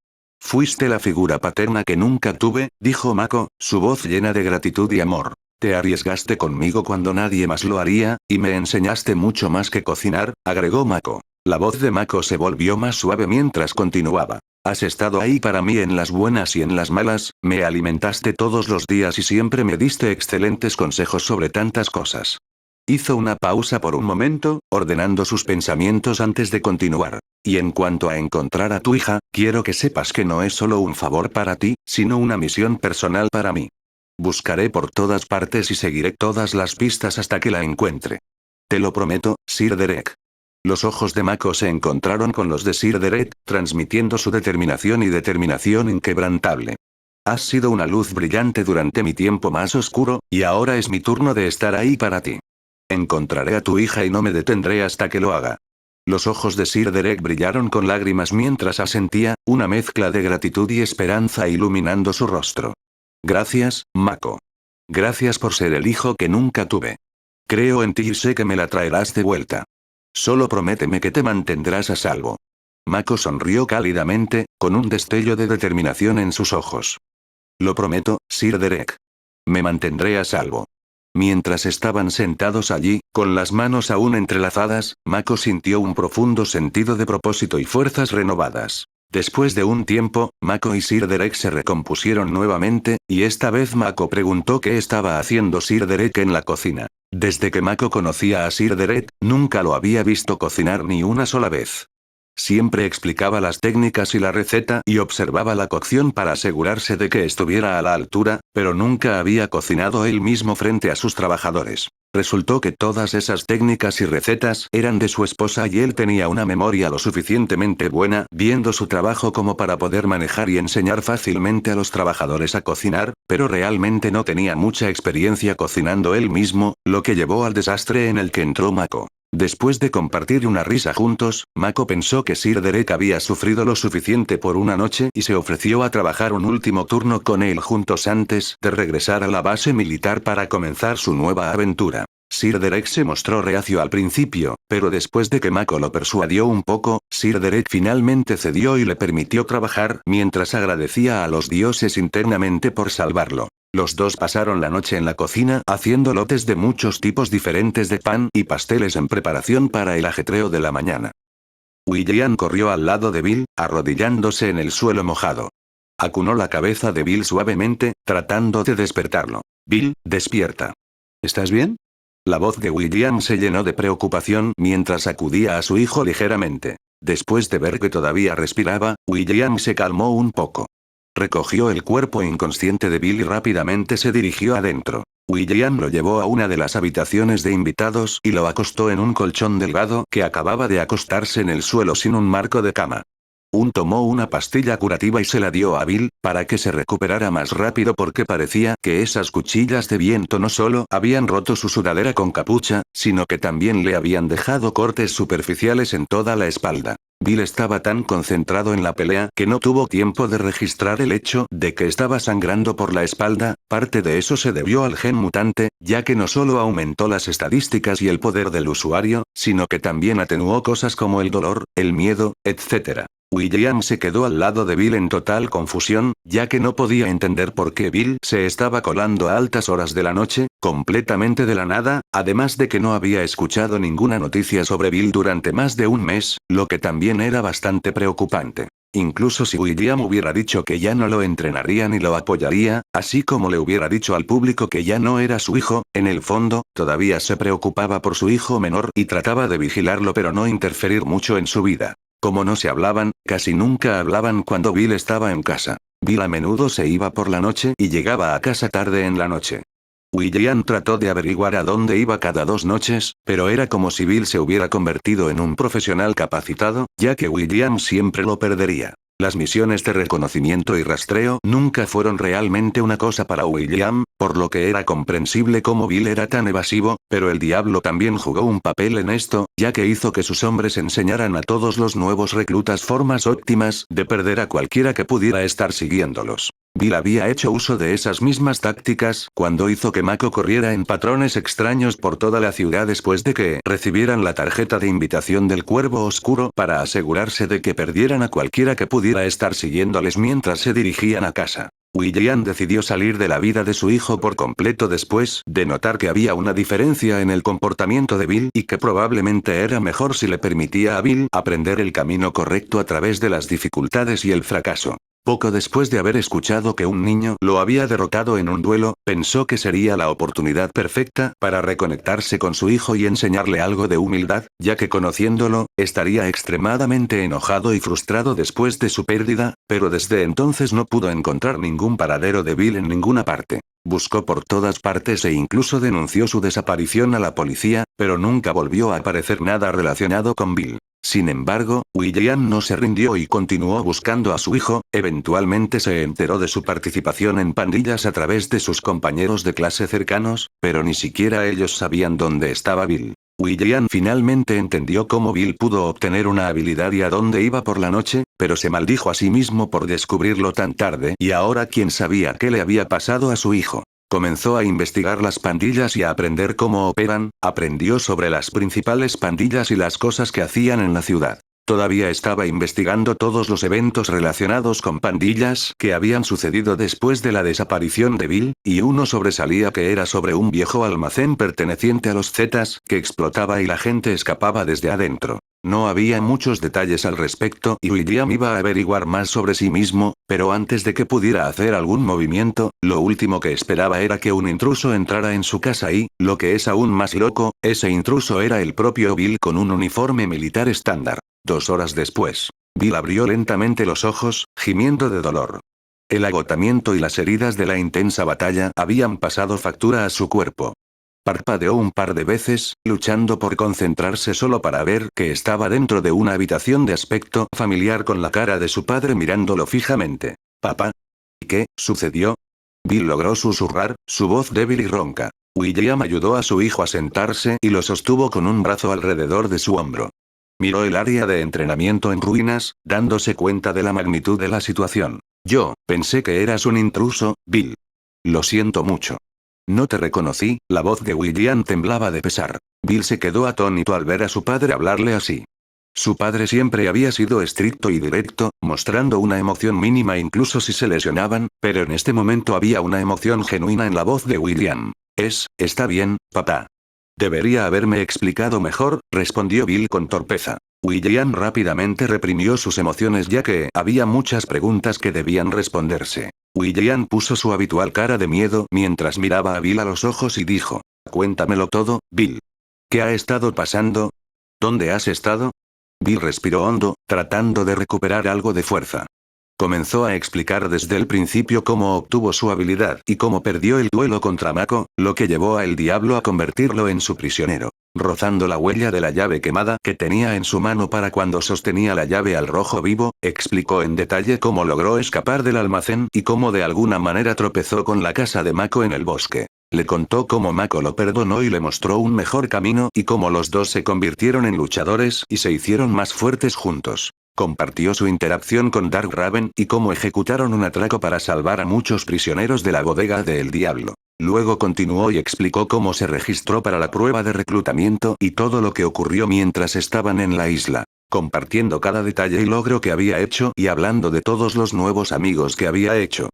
Fuiste la figura paterna que nunca tuve, dijo Mako, su voz llena de gratitud y amor. Te arriesgaste conmigo cuando nadie más lo haría, y me enseñaste mucho más que cocinar, agregó Mako. La voz de Mako se volvió más suave mientras continuaba. Has estado ahí para mí en las buenas y en las malas, me alimentaste todos los días y siempre me diste excelentes consejos sobre tantas cosas. Hizo una pausa por un momento, ordenando sus pensamientos antes de continuar. Y en cuanto a encontrar a tu hija, quiero que sepas que no es solo un favor para ti, sino una misión personal para mí. Buscaré por todas partes y seguiré todas las pistas hasta que la encuentre. Te lo prometo, Sir Derek. Los ojos de Mako se encontraron con los de Sir Derek, transmitiendo su determinación y determinación inquebrantable. Has sido una luz brillante durante mi tiempo más oscuro, y ahora es mi turno de estar ahí para ti. Encontraré a tu hija y no me detendré hasta que lo haga. Los ojos de Sir Derek brillaron con lágrimas mientras asentía, una mezcla de gratitud y esperanza iluminando su rostro. Gracias, Mako. Gracias por ser el hijo que nunca tuve. Creo en ti y sé que me la traerás de vuelta. Solo prométeme que te mantendrás a salvo. Mako sonrió cálidamente, con un destello de determinación en sus ojos. Lo prometo, Sir Derek. Me mantendré a salvo. Mientras estaban sentados allí, con las manos aún entrelazadas, Mako sintió un profundo sentido de propósito y fuerzas renovadas. Después de un tiempo, Mako y Sir Derek se recompusieron nuevamente, y esta vez Mako preguntó qué estaba haciendo Sir Derek en la cocina. Desde que Mako conocía a Sir Derek, nunca lo había visto cocinar ni una sola vez. Siempre explicaba las técnicas y la receta y observaba la cocción para asegurarse de que estuviera a la altura, pero nunca había cocinado él mismo frente a sus trabajadores. Resultó que todas esas técnicas y recetas eran de su esposa y él tenía una memoria lo suficientemente buena viendo su trabajo como para poder manejar y enseñar fácilmente a los trabajadores a cocinar, pero realmente no tenía mucha experiencia cocinando él mismo, lo que llevó al desastre en el que entró Mako. Después de compartir una risa juntos, Mako pensó que Sir Derek había sufrido lo suficiente por una noche y se ofreció a trabajar un último turno con él juntos antes de regresar a la base militar para comenzar su nueva aventura. Sir Derek se mostró reacio al principio, pero después de que Mako lo persuadió un poco, Sir Derek finalmente cedió y le permitió trabajar mientras agradecía a los dioses internamente por salvarlo. Los dos pasaron la noche en la cocina haciendo lotes de muchos tipos diferentes de pan y pasteles en preparación para el ajetreo de la mañana. William corrió al lado de Bill, arrodillándose en el suelo mojado. Acunó la cabeza de Bill suavemente, tratando de despertarlo. Bill, despierta. ¿Estás bien? La voz de William se llenó de preocupación mientras sacudía a su hijo ligeramente. Después de ver que todavía respiraba, William se calmó un poco. Recogió el cuerpo inconsciente de Bill y rápidamente se dirigió adentro. William lo llevó a una de las habitaciones de invitados y lo acostó en un colchón delgado que acababa de acostarse en el suelo sin un marco de cama. Tomó una pastilla curativa y se la dio a Bill, para que se recuperara más rápido porque parecía que esas cuchillas de viento no solo habían roto su sudadera con capucha, sino que también le habían dejado cortes superficiales en toda la espalda. Bill estaba tan concentrado en la pelea que no tuvo tiempo de registrar el hecho de que estaba sangrando por la espalda. Parte de eso se debió al gen mutante, ya que no solo aumentó las estadísticas y el poder del usuario, sino que también atenuó cosas como el dolor, el miedo, etc. William se quedó al lado de Bill en total confusión, ya que no podía entender por qué Bill se estaba colando a altas horas de la noche, completamente de la nada, además de que no había escuchado ninguna noticia sobre Bill durante más de un mes, lo que también era bastante preocupante. Incluso si William hubiera dicho que ya no lo entrenaría ni lo apoyaría, así como le hubiera dicho al público que ya no era su hijo, en el fondo, todavía se preocupaba por su hijo menor y trataba de vigilarlo pero no interferir mucho en su vida. Como no se hablaban, casi nunca hablaban cuando Bill estaba en casa. Bill a menudo se iba por la noche y llegaba a casa tarde en la noche. William trató de averiguar a dónde iba cada 2 noches, pero era como si Bill se hubiera convertido en un profesional capacitado, ya que William siempre lo perdería. Las misiones de reconocimiento y rastreo nunca fueron realmente una cosa para William, por lo que era comprensible cómo Bill era tan evasivo, pero el diablo también jugó un papel en esto, ya que hizo que sus hombres enseñaran a todos los nuevos reclutas formas óptimas de perder a cualquiera que pudiera estar siguiéndolos. Bill había hecho uso de esas mismas tácticas cuando hizo que Mako corriera en patrones extraños por toda la ciudad después de que recibieran la tarjeta de invitación del Cuervo Oscuro para asegurarse de que perdieran a cualquiera que pudiera estar siguiéndoles mientras se dirigían a casa. William decidió salir de la vida de su hijo por completo después de notar que había una diferencia en el comportamiento de Bill y que probablemente era mejor si le permitía a Bill aprender el camino correcto a través de las dificultades y el fracaso. Poco después de haber escuchado que un niño lo había derrotado en un duelo, pensó que sería la oportunidad perfecta para reconectarse con su hijo y enseñarle algo de humildad, ya que conociéndolo, estaría extremadamente enojado y frustrado después de su pérdida, pero desde entonces no pudo encontrar ningún paradero de Bill en ninguna parte. Buscó por todas partes e incluso denunció su desaparición a la policía, pero nunca volvió a aparecer nada relacionado con Bill. Sin embargo, William no se rindió y continuó buscando a su hijo, eventualmente se enteró de su participación en pandillas a través de sus compañeros de clase cercanos, pero ni siquiera ellos sabían dónde estaba Bill. William finalmente entendió cómo Bill pudo obtener una habilidad y a dónde iba por la noche, pero se maldijo a sí mismo por descubrirlo tan tarde y ahora quién sabía qué le había pasado a su hijo. Comenzó a investigar las pandillas y a aprender cómo operan, aprendió sobre las principales pandillas y las cosas que hacían en la ciudad. Todavía estaba investigando todos los eventos relacionados con pandillas que habían sucedido después de la desaparición de Bill, y uno sobresalía que era sobre un viejo almacén perteneciente a los Zetas que explotaba y la gente escapaba desde adentro. No había muchos detalles al respecto y William iba a averiguar más sobre sí mismo, pero antes de que pudiera hacer algún movimiento, lo último que esperaba era que un intruso entrara en su casa y, lo que es aún más loco, ese intruso era el propio Bill con un uniforme militar estándar. 2 horas después, Bill abrió lentamente los ojos, gimiendo de dolor. El agotamiento y las heridas de la intensa batalla habían pasado factura a su cuerpo. Parpadeó un par de veces, luchando por concentrarse solo para ver que estaba dentro de una habitación de aspecto familiar con la cara de su padre mirándolo fijamente. «¿Papá? ¿Qué sucedió?» Bill logró susurrar, su voz débil y ronca. William ayudó a su hijo a sentarse y lo sostuvo con un brazo alrededor de su hombro. Miró el área de entrenamiento en ruinas, dándose cuenta de la magnitud de la situación. «Yo pensé que eras un intruso, Bill. Lo siento mucho. No te reconocí», la voz de William temblaba de pesar. Bill se quedó atónito al ver a su padre hablarle así. Su padre siempre había sido estricto y directo, mostrando una emoción mínima incluso si se lesionaban, pero en este momento había una emoción genuina en la voz de William. Está bien, papá. Debería haberme explicado mejor, respondió Bill con torpeza. William rápidamente reprimió sus emociones ya que había muchas preguntas que debían responderse. William puso su habitual cara de miedo mientras miraba a Bill a los ojos y dijo: «Cuéntamelo todo, Bill. ¿Qué ha estado pasando? ¿Dónde has estado?» Bill respiró hondo, tratando de recuperar algo de fuerza. Comenzó a explicar desde el principio cómo obtuvo su habilidad y cómo perdió el duelo contra Mako, lo que llevó a El Diablo a convertirlo en su prisionero. Rozando la huella de la llave quemada que tenía en su mano para cuando sostenía la llave al rojo vivo, explicó en detalle cómo logró escapar del almacén y cómo de alguna manera tropezó con la casa de Mako en el bosque. Le contó cómo Mako lo perdonó y le mostró un mejor camino y cómo los dos se convirtieron en luchadores y se hicieron más fuertes juntos. Compartió su interacción con Dark Raven y cómo ejecutaron un atraco para salvar a muchos prisioneros de la bodega de El Diablo. Luego continuó y explicó cómo se registró para la prueba de reclutamiento y todo lo que ocurrió mientras estaban en la isla. Compartiendo cada detalle y logro que había hecho y hablando de todos los nuevos amigos que había hecho.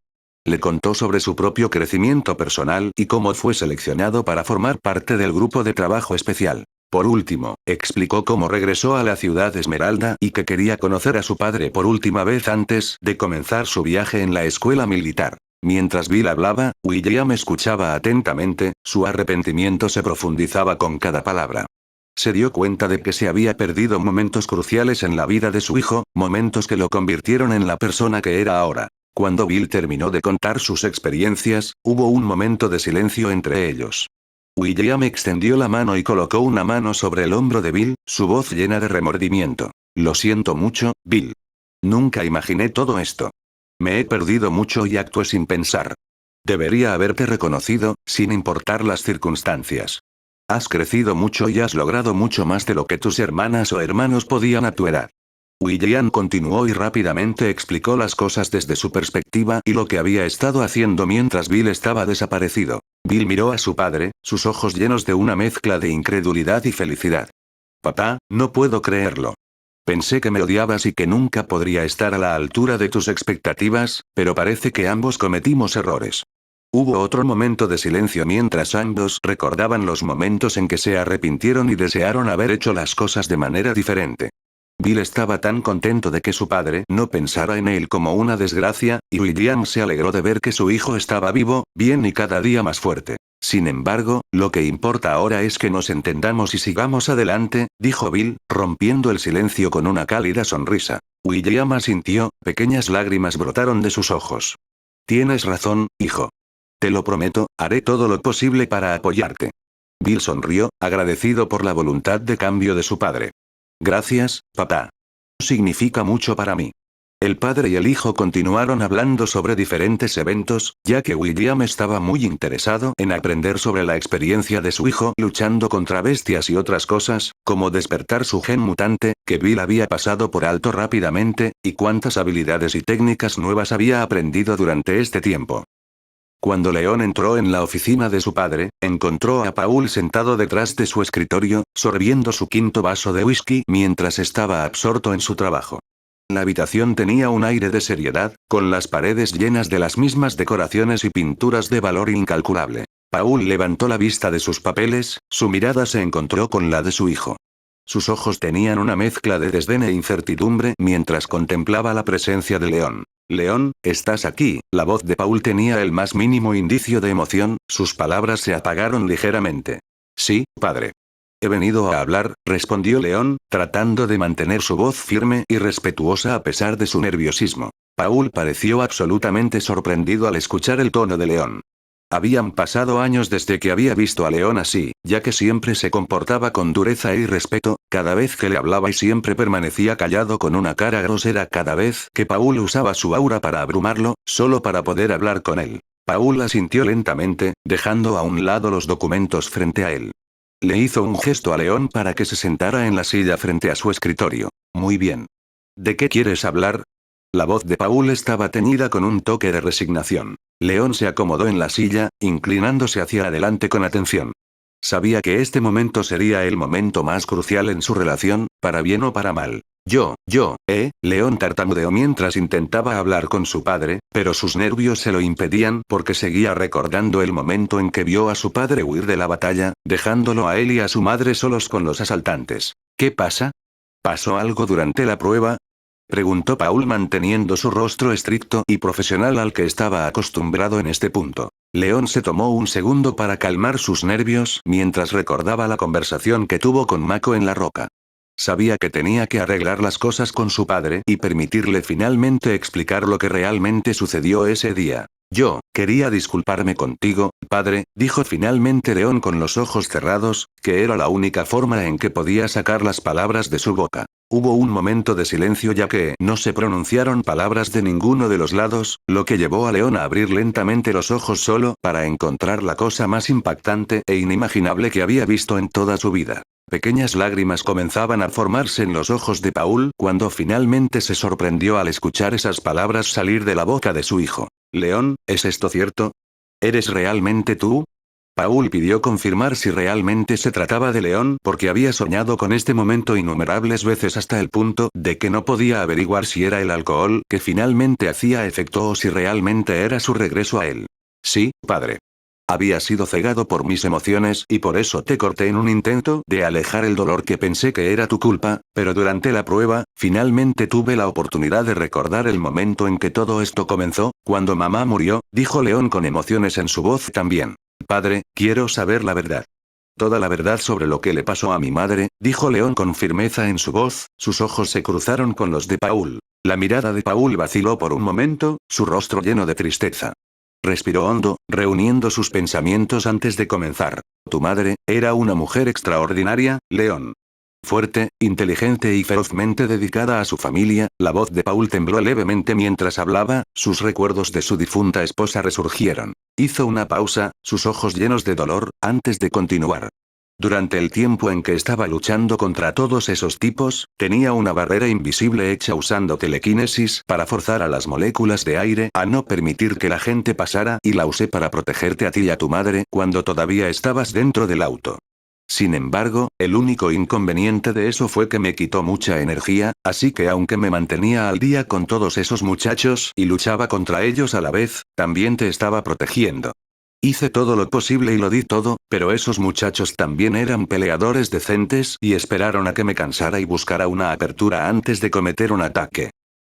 Le contó sobre su propio crecimiento personal y cómo fue seleccionado para formar parte del grupo de trabajo especial. Por último, explicó cómo regresó a la ciudad Esmeralda y que quería conocer a su padre por última vez antes de comenzar su viaje en la escuela militar. Mientras Bill hablaba, William escuchaba atentamente, su arrepentimiento se profundizaba con cada palabra. Se dio cuenta de que se había perdido momentos cruciales en la vida de su hijo, momentos que lo convirtieron en la persona que era ahora. Cuando Bill terminó de contar sus experiencias, hubo un momento de silencio entre ellos. William extendió la mano y colocó una mano sobre el hombro de Bill, su voz llena de remordimiento. «Lo siento mucho, Bill. Nunca imaginé todo esto. Me he perdido mucho y actué sin pensar. Debería haberte reconocido, sin importar las circunstancias. Has crecido mucho y has logrado mucho más de lo que tus hermanas o hermanos podían a tu edad». William continuó y rápidamente explicó las cosas desde su perspectiva y lo que había estado haciendo mientras Bill estaba desaparecido. Bill miró a su padre, sus ojos llenos de una mezcla de incredulidad y felicidad. «Papá, no puedo creerlo. Pensé que me odiabas y que nunca podría estar a la altura de tus expectativas, pero parece que ambos cometimos errores». Hubo otro momento de silencio mientras ambos recordaban los momentos en que se arrepintieron y desearon haber hecho las cosas de manera diferente. Bill estaba tan contento de que su padre no pensara en él como una desgracia, y William se alegró de ver que su hijo estaba vivo, bien y cada día más fuerte. Sin embargo, lo que importa ahora es que nos entendamos y sigamos adelante, dijo Bill, rompiendo el silencio con una cálida sonrisa. William asintió, pequeñas lágrimas brotaron de sus ojos. Tienes razón, hijo. Te lo prometo, haré todo lo posible para apoyarte. Bill sonrió, agradecido por la voluntad de cambio de su padre. Gracias, papá. Significa mucho para mí. El padre y el hijo continuaron hablando sobre diferentes eventos, ya que William estaba muy interesado en aprender sobre la experiencia de su hijo luchando contra bestias y otras cosas, como despertar su gen mutante, que Bill había pasado por alto rápidamente, y cuántas habilidades y técnicas nuevas había aprendido durante este tiempo. Cuando León entró en la oficina de su padre, encontró a Paul sentado detrás de su escritorio, sorbiendo su quinto vaso de whisky mientras estaba absorto en su trabajo. La habitación tenía un aire de seriedad, con las paredes llenas de las mismas decoraciones y pinturas de valor incalculable. Paul levantó la vista de sus papeles, su mirada se encontró con la de su hijo. Sus ojos tenían una mezcla de desdén e incertidumbre mientras contemplaba la presencia de León. León, estás aquí. La voz de Paul tenía el más mínimo indicio de emoción, sus palabras se apagaron ligeramente. Sí, padre. He venido a hablar, respondió León, tratando de mantener su voz firme y respetuosa a pesar de su nerviosismo. Paul pareció absolutamente sorprendido al escuchar el tono de León. Habían pasado años desde que había visto a León así, ya que siempre se comportaba con dureza e irrespeto, cada vez que le hablaba y siempre permanecía callado con una cara grosera cada vez que Paul usaba su aura para abrumarlo, solo para poder hablar con él. Paul asintió lentamente, dejando a un lado los documentos frente a él. Le hizo un gesto a León para que se sentara en la silla frente a su escritorio. Muy bien. ¿De qué quieres hablar? La voz de Paul estaba teñida con un toque de resignación. León se acomodó en la silla, inclinándose hacia adelante con atención. Sabía que este momento sería el momento más crucial en su relación, para bien o para mal. León tartamudeó mientras intentaba hablar con su padre, pero sus nervios se lo impedían porque seguía recordando el momento en que vio a su padre huir de la batalla, dejándolo a él y a su madre solos con los asaltantes. ¿Qué pasa? ¿Pasó algo durante la prueba? Preguntó Paul manteniendo su rostro estricto y profesional al que estaba acostumbrado en este punto. León se tomó un segundo para calmar sus nervios mientras recordaba la conversación que tuvo con Mako en la roca. Sabía que tenía que arreglar las cosas con su padre y permitirle finalmente explicar lo que realmente sucedió ese día. Yo quería disculparme contigo, padre, dijo finalmente León con los ojos cerrados, que era la única forma en que podía sacar las palabras de su boca. Hubo un momento de silencio ya que no se pronunciaron palabras de ninguno de los lados, lo que llevó a León a abrir lentamente los ojos solo para encontrar la cosa más impactante e inimaginable que había visto en toda su vida. Pequeñas lágrimas comenzaban a formarse en los ojos de Paul cuando finalmente se sorprendió al escuchar esas palabras salir de la boca de su hijo. León, ¿es esto cierto? ¿Eres realmente tú? Paul pidió confirmar si realmente se trataba de León porque había soñado con este momento innumerables veces hasta el punto de que no podía averiguar si era el alcohol que finalmente hacía efecto o si realmente era su regreso a él. Sí, padre. Había sido cegado por mis emociones y por eso te corté en un intento de alejar el dolor que pensé que era tu culpa, pero durante la prueba, finalmente tuve la oportunidad de recordar el momento en que todo esto comenzó, cuando mamá murió, dijo León con emociones en su voz también. Padre, quiero saber la verdad. Toda la verdad sobre lo que le pasó a mi madre, dijo León con firmeza en su voz, sus ojos se cruzaron con los de Paul. La mirada de Paul vaciló por un momento, su rostro lleno de tristeza. Respiró hondo, reuniendo sus pensamientos antes de comenzar. Tu madre, era una mujer extraordinaria, León. Fuerte, inteligente y ferozmente dedicada a su familia, la voz de Paul tembló levemente mientras hablaba, sus recuerdos de su difunta esposa resurgieron. Hizo una pausa, sus ojos llenos de dolor, antes de continuar. Durante el tiempo en que estaba luchando contra todos esos tipos, tenía una barrera invisible hecha usando telequinesis para forzar a las moléculas de aire a no permitir que la gente pasara y la usé para protegerte a ti y a tu madre cuando todavía estabas dentro del auto. Sin embargo, el único inconveniente de eso fue que me quitó mucha energía, así que aunque me mantenía al día con todos esos muchachos y luchaba contra ellos a la vez, también te estaba protegiendo. Hice todo lo posible y lo di todo, pero esos muchachos también eran peleadores decentes y esperaron a que me cansara y buscara una apertura antes de cometer un ataque.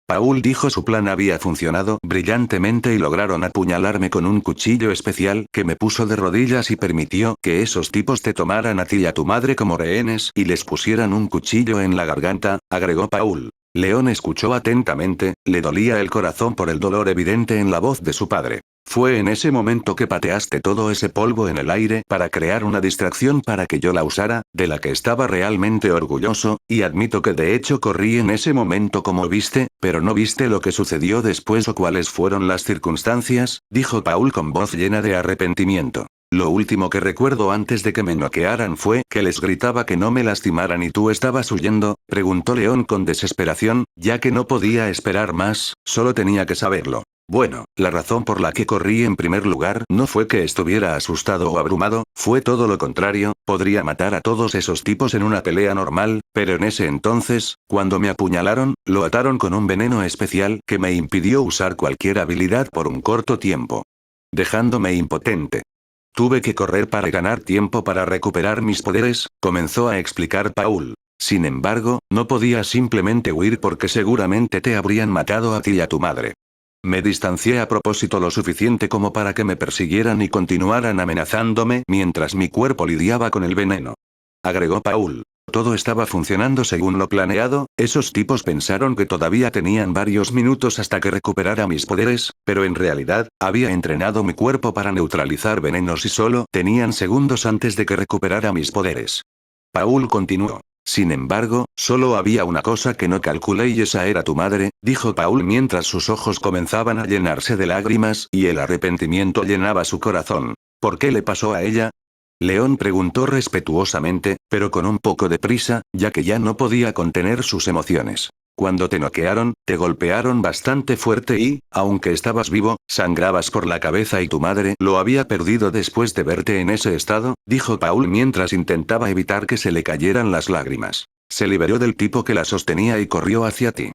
Paul dijo su plan había funcionado brillantemente y lograron apuñalarme con un cuchillo especial que me puso de rodillas y permitió que esos tipos te tomaran a ti y a tu madre como rehenes y les pusieran un cuchillo en la garganta, agregó Paul. León escuchó atentamente, le dolía el corazón por el dolor evidente en la voz de su padre. Fue en ese momento que pateaste todo ese polvo en el aire para crear una distracción para que yo la usara, de la que estaba realmente orgulloso, y admito que de hecho corrí en ese momento como viste, pero no viste lo que sucedió después o cuáles fueron las circunstancias, dijo Paul con voz llena de arrepentimiento. Lo último que recuerdo antes de que me noquearan fue que les gritaba que no me lastimaran y tú estabas huyendo, preguntó León con desesperación, ya que no podía esperar más, solo tenía que saberlo. Bueno, la razón por la que corrí en primer lugar no fue que estuviera asustado o abrumado, fue todo lo contrario, podría matar a todos esos tipos en una pelea normal, pero en ese entonces, cuando me apuñalaron, lo ataron con un veneno especial que me impidió usar cualquier habilidad por un corto tiempo, dejándome impotente. Tuve que correr para ganar tiempo para recuperar mis poderes, comenzó a explicar Paul. Sin embargo, no podía simplemente huir porque seguramente te habrían matado a ti y a tu madre. Me distancié a propósito lo suficiente como para que me persiguieran y continuaran amenazándome mientras mi cuerpo lidiaba con el veneno, agregó Paul. Todo estaba funcionando según lo planeado, esos tipos pensaron que todavía tenían varios minutos hasta que recuperara mis poderes, pero en realidad, había entrenado mi cuerpo para neutralizar venenos y solo tenían segundos antes de que recuperara mis poderes. Paul continuó. Sin embargo, solo había una cosa que no calculé y esa era tu madre, dijo Paul mientras sus ojos comenzaban a llenarse de lágrimas y el arrepentimiento llenaba su corazón. ¿Por qué le pasó a ella? León preguntó respetuosamente, pero con un poco de prisa, ya que ya no podía contener sus emociones. Cuando te noquearon, te golpearon bastante fuerte y, aunque estabas vivo, sangrabas por la cabeza y tu madre lo había perdido después de verte en ese estado, dijo Paul mientras intentaba evitar que se le cayeran las lágrimas. Se liberó del tipo que la sostenía y corrió hacia ti.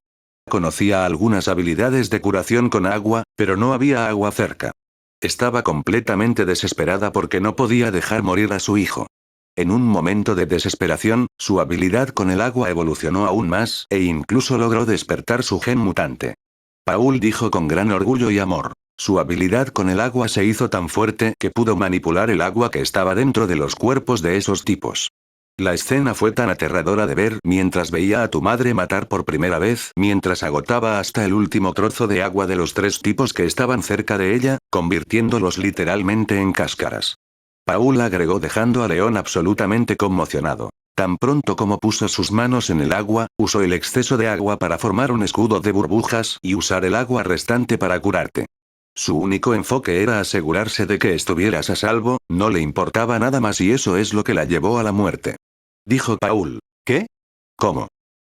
Conocía algunas habilidades de curación con agua, pero no había agua cerca. Estaba completamente desesperada porque no podía dejar morir a su hijo. En un momento de desesperación, su habilidad con el agua evolucionó aún más, e incluso logró despertar su gen mutante. Paul dijo con gran orgullo y amor. Su habilidad con el agua se hizo tan fuerte que pudo manipular el agua que estaba dentro de los cuerpos de esos tipos. La escena fue tan aterradora de ver mientras veía a tu madre matar por primera vez, mientras agotaba hasta el último trozo de agua de los tres tipos que estaban cerca de ella, convirtiéndolos literalmente en cáscaras. Paul agregó dejando a León absolutamente conmocionado. Tan pronto como puso sus manos en el agua, usó el exceso de agua para formar un escudo de burbujas y usar el agua restante para curarte. Su único enfoque era asegurarse de que estuvieras a salvo, no le importaba nada más y eso es lo que la llevó a la muerte. Dijo Paul. ¿Qué? ¿Cómo?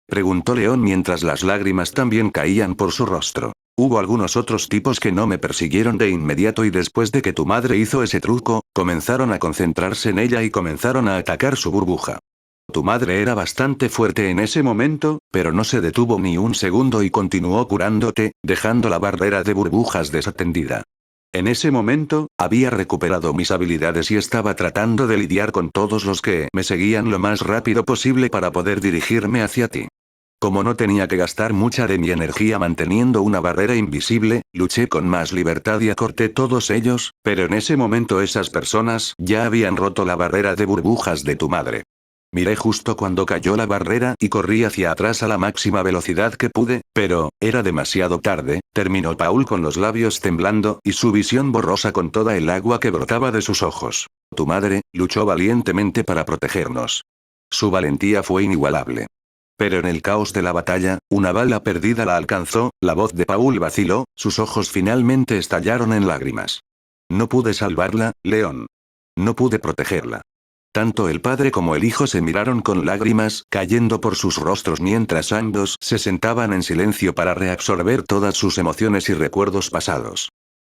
Preguntó León mientras las lágrimas también caían por su rostro. Hubo algunos otros tipos que no me persiguieron de inmediato y después de que tu madre hizo ese truco, comenzaron a concentrarse en ella y comenzaron a atacar su burbuja. Tu madre era bastante fuerte en ese momento, pero no se detuvo ni un segundo y continuó curándote, dejando la barrera de burbujas desatendida. En ese momento, había recuperado mis habilidades y estaba tratando de lidiar con todos los que me seguían lo más rápido posible para poder dirigirme hacia ti. Como no tenía que gastar mucha de mi energía manteniendo una barrera invisible, luché con más libertad y acorté todos ellos, pero en ese momento esas personas ya habían roto la barrera de burbujas de tu madre. Miré justo cuando cayó la barrera y corrí hacia atrás a la máxima velocidad que pude, pero, era demasiado tarde, terminó Paul con los labios temblando y su visión borrosa con toda el agua que brotaba de sus ojos. Tu madre, luchó valientemente para protegernos. Su valentía fue inigualable. Pero en el caos de la batalla, una bala perdida la alcanzó, la voz de Paul vaciló, sus ojos finalmente estallaron en lágrimas. No pude salvarla, León. No pude protegerla. Tanto el padre como el hijo se miraron con lágrimas cayendo por sus rostros mientras ambos se sentaban en silencio para reabsorber todas sus emociones y recuerdos pasados.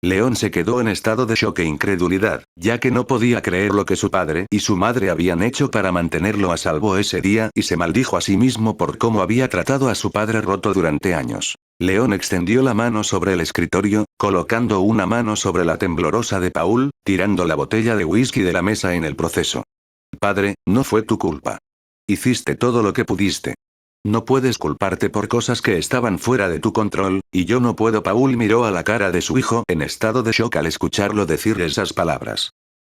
León se quedó en estado de shock e incredulidad, ya que no podía creer lo que su padre y su madre habían hecho para mantenerlo a salvo ese día y se maldijo a sí mismo por cómo había tratado a su padre roto durante años. León extendió la mano sobre el escritorio, colocando una mano sobre la temblorosa de Paul, tirando la botella de whisky de la mesa en el proceso. Padre, no fue tu culpa. Hiciste todo lo que pudiste. No puedes culparte por cosas que estaban fuera de tu control, y yo no puedo. Paul miró a la cara de su hijo en estado de shock al escucharlo decir esas palabras.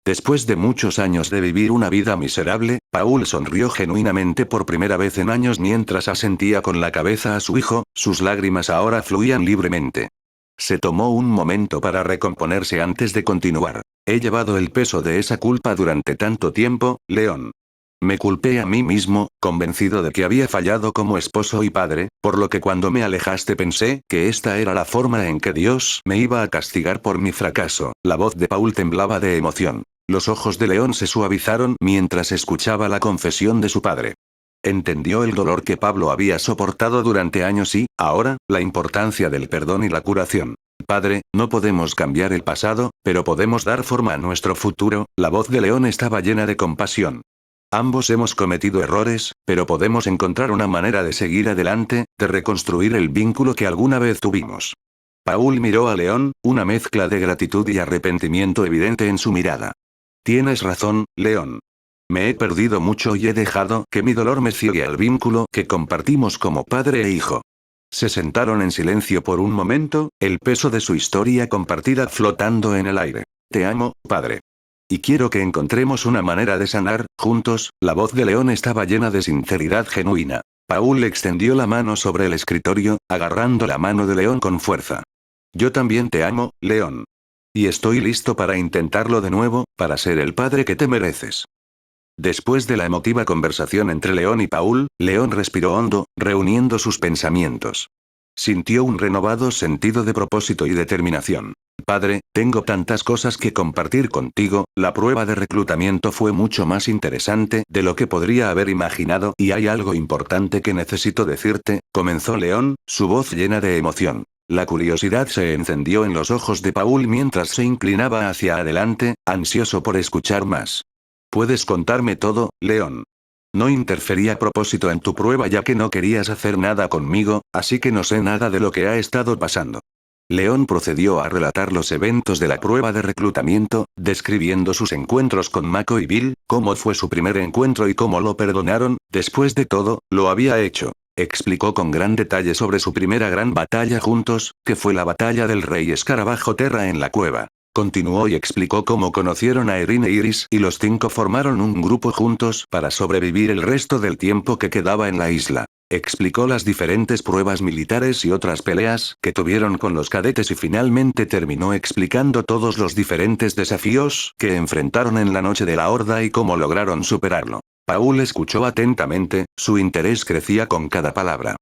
Después de muchos años de vivir una vida miserable, Paul sonrió genuinamente por primera vez en años mientras asentía con la cabeza a su hijo, sus lágrimas ahora fluían libremente. Se tomó un momento para recomponerse antes de continuar. He llevado el peso de esa culpa durante tanto tiempo, León. Me culpé a mí mismo, convencido de que había fallado como esposo y padre, por lo que cuando me alejaste pensé que esta era la forma en que Dios me iba a castigar por mi fracaso. La voz de Paul temblaba de emoción. Los ojos de León se suavizaron mientras escuchaba la confesión de su padre. Entendió el dolor que Pablo había soportado durante años y, ahora, la importancia del perdón y la curación. Padre, no podemos cambiar el pasado, pero podemos dar forma a nuestro futuro. La voz de León estaba llena de compasión. Ambos hemos cometido errores, pero podemos encontrar una manera de seguir adelante, de reconstruir el vínculo que alguna vez tuvimos. Paul miró a León, una mezcla de gratitud y arrepentimiento evidente en su mirada. Tienes razón, León. Me he perdido mucho y he dejado que mi dolor me ciegue al vínculo que compartimos como padre e hijo. Se sentaron en silencio por un momento, el peso de su historia compartida flotando en el aire. Te amo, padre. Y quiero que encontremos una manera de sanar, juntos. La voz de León estaba llena de sinceridad genuina. Paul extendió la mano sobre el escritorio, agarrando la mano de León con fuerza. Yo también te amo, León. Y estoy listo para intentarlo de nuevo, para ser el padre que te mereces. Después de la emotiva conversación entre León y Paul, León respiró hondo, reuniendo sus pensamientos. Sintió un renovado sentido de propósito y determinación. Padre, tengo tantas cosas que compartir contigo. La prueba de reclutamiento fue mucho más interesante de lo que podría haber imaginado y hay algo importante que necesito decirte, comenzó León, su voz llena de emoción. La curiosidad se encendió en los ojos de Paul mientras se inclinaba hacia adelante, ansioso por escuchar más. Puedes contarme todo, León. No interferí a propósito en tu prueba ya que no querías hacer nada conmigo, así que no sé nada de lo que ha estado pasando. León procedió a relatar los eventos de la prueba de reclutamiento, describiendo sus encuentros con Mako y Bill, cómo fue su primer encuentro y cómo lo perdonaron. Después de todo, lo había hecho. Explicó con gran detalle sobre su primera gran batalla juntos, que fue la batalla del rey Escarabajo Terra en la cueva. Continuó y explicó cómo conocieron a Erin e Iris y los 5 formaron un grupo juntos para sobrevivir el resto del tiempo que quedaba en la isla. Explicó las diferentes pruebas militares y otras peleas que tuvieron con los cadetes y finalmente terminó explicando todos los diferentes desafíos que enfrentaron en la noche de la horda y cómo lograron superarlo. Paul escuchó atentamente, su interés crecía con cada palabra.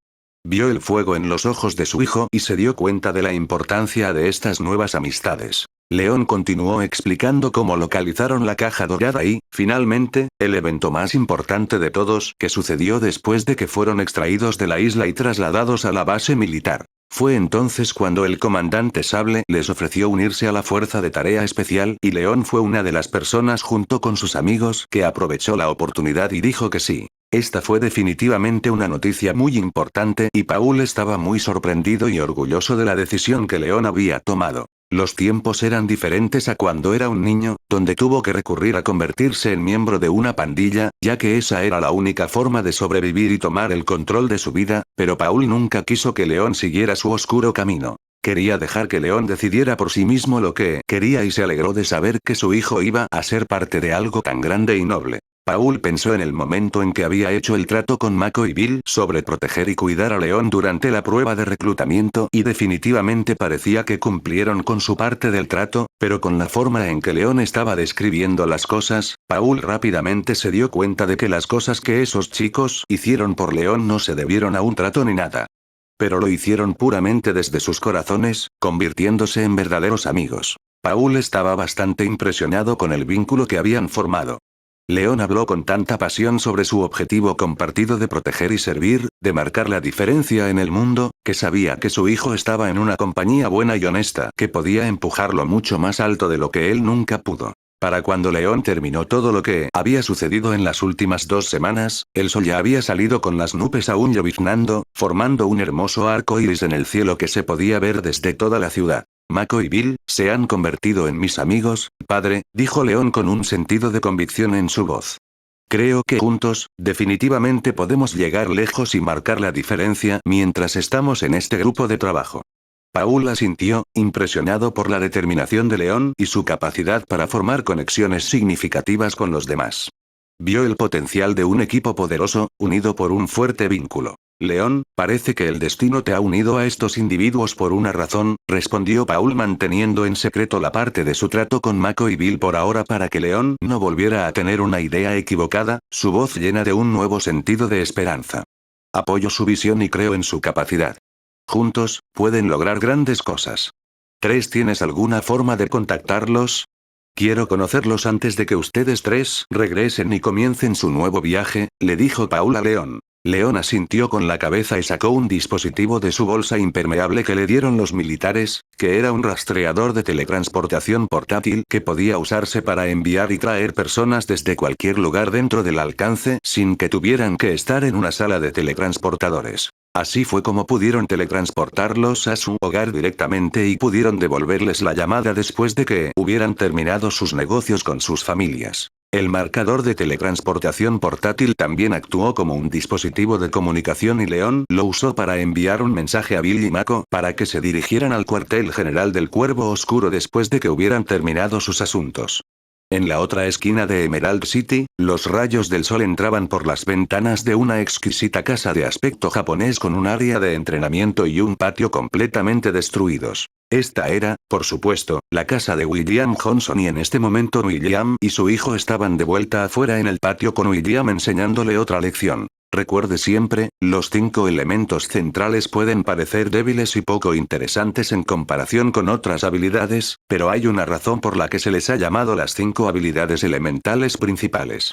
Vio el fuego en los ojos de su hijo y se dio cuenta de la importancia de estas nuevas amistades. León continuó explicando cómo localizaron la caja dorada y, finalmente, el evento más importante de todos que sucedió después de que fueron extraídos de la isla y trasladados a la base militar. Fue entonces cuando el comandante Sable les ofreció unirse a la fuerza de tarea especial y León fue una de las personas junto con sus amigos que aprovechó la oportunidad y dijo que sí. Esta fue definitivamente una noticia muy importante y Paul estaba muy sorprendido y orgulloso de la decisión que León había tomado. Los tiempos eran diferentes a cuando era un niño, donde tuvo que recurrir a convertirse en miembro de una pandilla, ya que esa era la única forma de sobrevivir y tomar el control de su vida, pero Paul nunca quiso que León siguiera su oscuro camino. Quería dejar que León decidiera por sí mismo lo que quería y se alegró de saber que su hijo iba a ser parte de algo tan grande y noble. Paul pensó en el momento en que había hecho el trato con Mako y Bill sobre proteger y cuidar a León durante la prueba de reclutamiento y definitivamente parecía que cumplieron con su parte del trato, pero con la forma en que León estaba describiendo las cosas, Paul rápidamente se dio cuenta de que las cosas que esos chicos hicieron por León no se debieron a un trato ni nada. Pero lo hicieron puramente desde sus corazones, convirtiéndose en verdaderos amigos. Paul estaba bastante impresionado con el vínculo que habían formado. León habló con tanta pasión sobre su objetivo compartido de proteger y servir, de marcar la diferencia en el mundo, que sabía que su hijo estaba en una compañía buena y honesta que podía empujarlo mucho más alto de lo que él nunca pudo. Para cuando León terminó todo lo que había sucedido en las últimas 2 semanas, el sol ya había salido con las nubes aún lloviznando, formando un hermoso arco iris en el cielo que se podía ver desde toda la ciudad. Mako y Bill, se han convertido en mis amigos, padre, dijo León con un sentido de convicción en su voz. Creo que juntos, definitivamente podemos llegar lejos y marcar la diferencia mientras estamos en este grupo de trabajo. Paul asintió, impresionado por la determinación de León y su capacidad para formar conexiones significativas con los demás. Vio el potencial de un equipo poderoso, unido por un fuerte vínculo. León, parece que el destino te ha unido a estos individuos por una razón, respondió Paul manteniendo en secreto la parte de su trato con Mako y Bill por ahora para que León no volviera a tener una idea equivocada, su voz llena de un nuevo sentido de esperanza. Apoyo su visión y creo en su capacidad. Juntos, pueden lograr grandes cosas. ¿Tienes alguna forma de contactarlos? Quiero conocerlos antes de que ustedes tres regresen y comiencen su nuevo viaje, le dijo Paul a León. León asintió con la cabeza y sacó un dispositivo de su bolsa impermeable que le dieron los militares, que era un rastreador de teletransportación portátil que podía usarse para enviar y traer personas desde cualquier lugar dentro del alcance sin que tuvieran que estar en una sala de teletransportadores. Así fue como pudieron teletransportarlos a su hogar directamente y pudieron devolverles la llamada después de que hubieran terminado sus negocios con sus familias. El marcador de teletransportación portátil también actuó como un dispositivo de comunicación y León lo usó para enviar un mensaje a Bill y Mako para que se dirigieran al cuartel general del Cuervo Oscuro después de que hubieran terminado sus asuntos. En la otra esquina de Emerald City, los rayos del sol entraban por las ventanas de una exquisita casa de aspecto japonés con un área de entrenamiento y un patio completamente destruidos. Esta era, por supuesto, la casa de William Johnson y en este momento William y su hijo estaban de vuelta afuera en el patio con William enseñándole otra lección. Recuerde siempre, los 5 elementos centrales pueden parecer débiles y poco interesantes en comparación con otras habilidades, pero hay una razón por la que se les ha llamado las 5 habilidades elementales principales.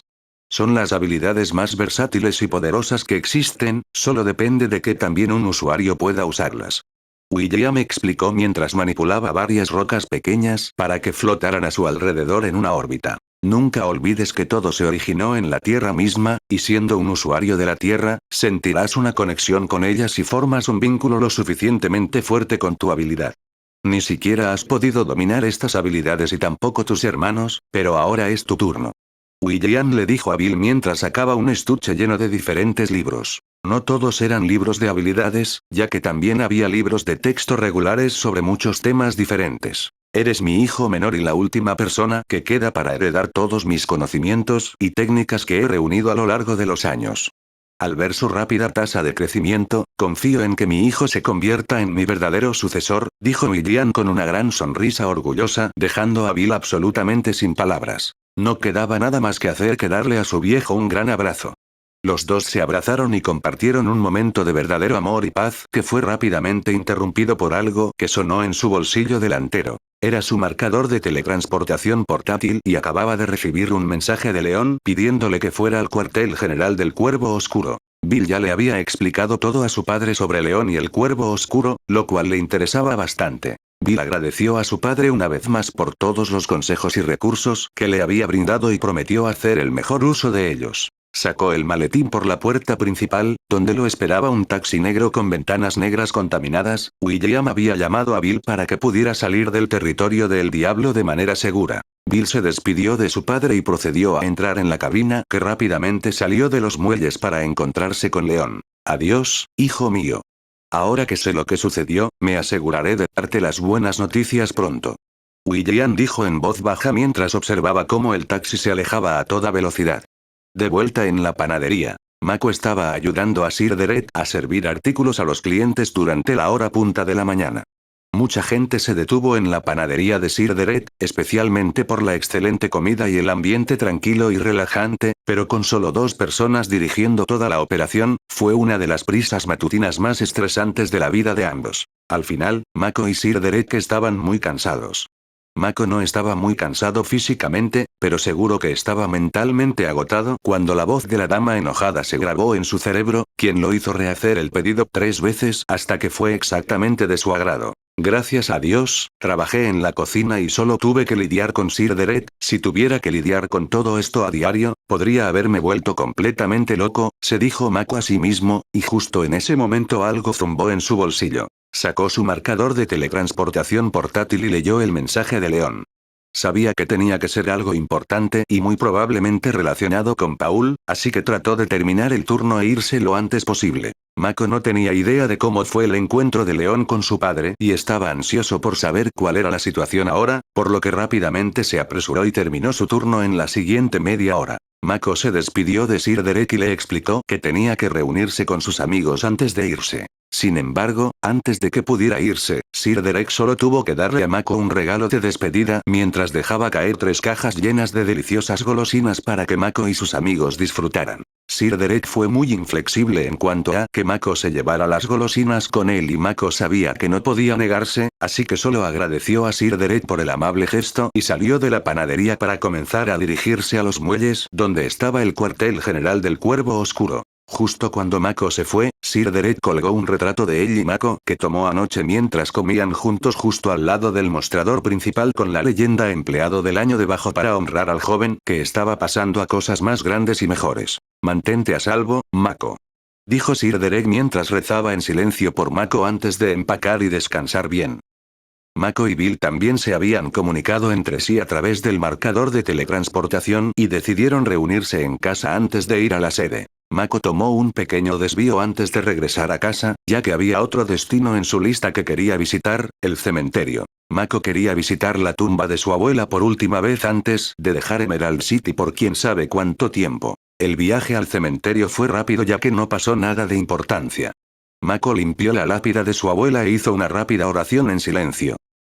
Son las habilidades más versátiles y poderosas que existen, solo depende de que también un usuario pueda usarlas. William explicó mientras manipulaba varias rocas pequeñas para que flotaran a su alrededor en una órbita. Nunca olvides que todo se originó en la Tierra misma, y siendo un usuario de la Tierra, sentirás una conexión con ella si formas un vínculo lo suficientemente fuerte con tu habilidad. Ni siquiera has podido dominar estas habilidades y tampoco tus hermanos, pero ahora es tu turno. William le dijo a Bill mientras sacaba un estuche lleno de diferentes libros. No todos eran libros de habilidades, ya que también había libros de texto regulares sobre muchos temas diferentes. Eres mi hijo menor y la última persona que queda para heredar todos mis conocimientos y técnicas que he reunido a lo largo de los años. Al ver su rápida tasa de crecimiento, confío en que mi hijo se convierta en mi verdadero sucesor, dijo William con una gran sonrisa orgullosa, dejando a Bill absolutamente sin palabras. No quedaba nada más que hacer que darle a su viejo un gran abrazo. Los dos se abrazaron y compartieron un momento de verdadero amor y paz que fue rápidamente interrumpido por algo que sonó en su bolsillo delantero. Era su marcador de teletransportación portátil y acababa de recibir un mensaje de León pidiéndole que fuera al cuartel general del Cuervo Oscuro. Bill ya le había explicado todo a su padre sobre León y el Cuervo Oscuro, lo cual le interesaba bastante. Bill agradeció a su padre una vez más por todos los consejos y recursos que le había brindado y prometió hacer el mejor uso de ellos. Sacó el maletín por la puerta principal, donde lo esperaba un taxi negro con ventanas negras contaminadas. William había llamado a Bill para que pudiera salir del territorio del diablo de manera segura. Bill se despidió de su padre y procedió a entrar en la cabina que rápidamente salió de los muelles para encontrarse con León. Adiós, hijo mío. Ahora que sé lo que sucedió, me aseguraré de darte las buenas noticias pronto. William dijo en voz baja mientras observaba cómo el taxi se alejaba a toda velocidad. De vuelta en la panadería, Mako estaba ayudando a Sir Derek a servir artículos a los clientes durante la hora punta de la mañana. Mucha gente se detuvo en la panadería de Sir Derek, especialmente por la excelente comida y el ambiente tranquilo y relajante, pero con solo 2 personas dirigiendo toda la operación, fue una de las prisas matutinas más estresantes de la vida de ambos. Al final, Mako y Sir Derek estaban muy cansados. Mako no estaba muy cansado físicamente, pero seguro que estaba mentalmente agotado cuando la voz de la dama enojada se grabó en su cerebro, quien lo hizo rehacer el pedido 3 veces hasta que fue exactamente de su agrado. Gracias a Dios, trabajé en la cocina y solo tuve que lidiar con Sir Derek. Si tuviera que lidiar con todo esto a diario, podría haberme vuelto completamente loco, se dijo Mako a sí mismo, y justo en ese momento algo zumbó en su bolsillo. Sacó su marcador de teletransportación portátil y leyó el mensaje de León. Sabía que tenía que ser algo importante y muy probablemente relacionado con Paul, así que trató de terminar el turno e irse lo antes posible. Mako no tenía idea de cómo fue el encuentro de León con su padre y estaba ansioso por saber cuál era la situación ahora, por lo que rápidamente se apresuró y terminó su turno en la siguiente media hora. Mako se despidió de Sir Derek y le explicó que tenía que reunirse con sus amigos antes de irse. Sin embargo, antes de que pudiera irse, Sir Derek solo tuvo que darle a Mako un regalo de despedida mientras dejaba caer 3 cajas llenas de deliciosas golosinas para que Mako y sus amigos disfrutaran. Sir Derek fue muy inflexible en cuanto a que Mako se llevara las golosinas con él y Mako sabía que no podía negarse, así que solo agradeció a Sir Derek por el amable gesto y salió de la panadería para comenzar a dirigirse a los muelles donde estaba el cuartel general del Cuervo Oscuro. Justo cuando Mako se fue, Sir Derek colgó un retrato de él y Mako que tomó anoche mientras comían juntos justo al lado del mostrador principal con la leyenda empleado del año debajo para honrar al joven que estaba pasando a cosas más grandes y mejores. Mantente a salvo, Mako. Dijo Sir Derek mientras rezaba en silencio por Mako antes de empacar y descansar bien. Mako y Bill también se habían comunicado entre sí a través del marcador de teletransportación y decidieron reunirse en casa antes de ir a la sede. Mako tomó un pequeño desvío antes de regresar a casa, ya que había otro destino en su lista que quería visitar, el cementerio. Mako quería visitar la tumba de su abuela por última vez antes de dejar Emerald City por quién sabe cuánto tiempo. El viaje al cementerio fue rápido ya que no pasó nada de importancia. Mako limpió la lápida de su abuela e hizo una rápida oración en silencio.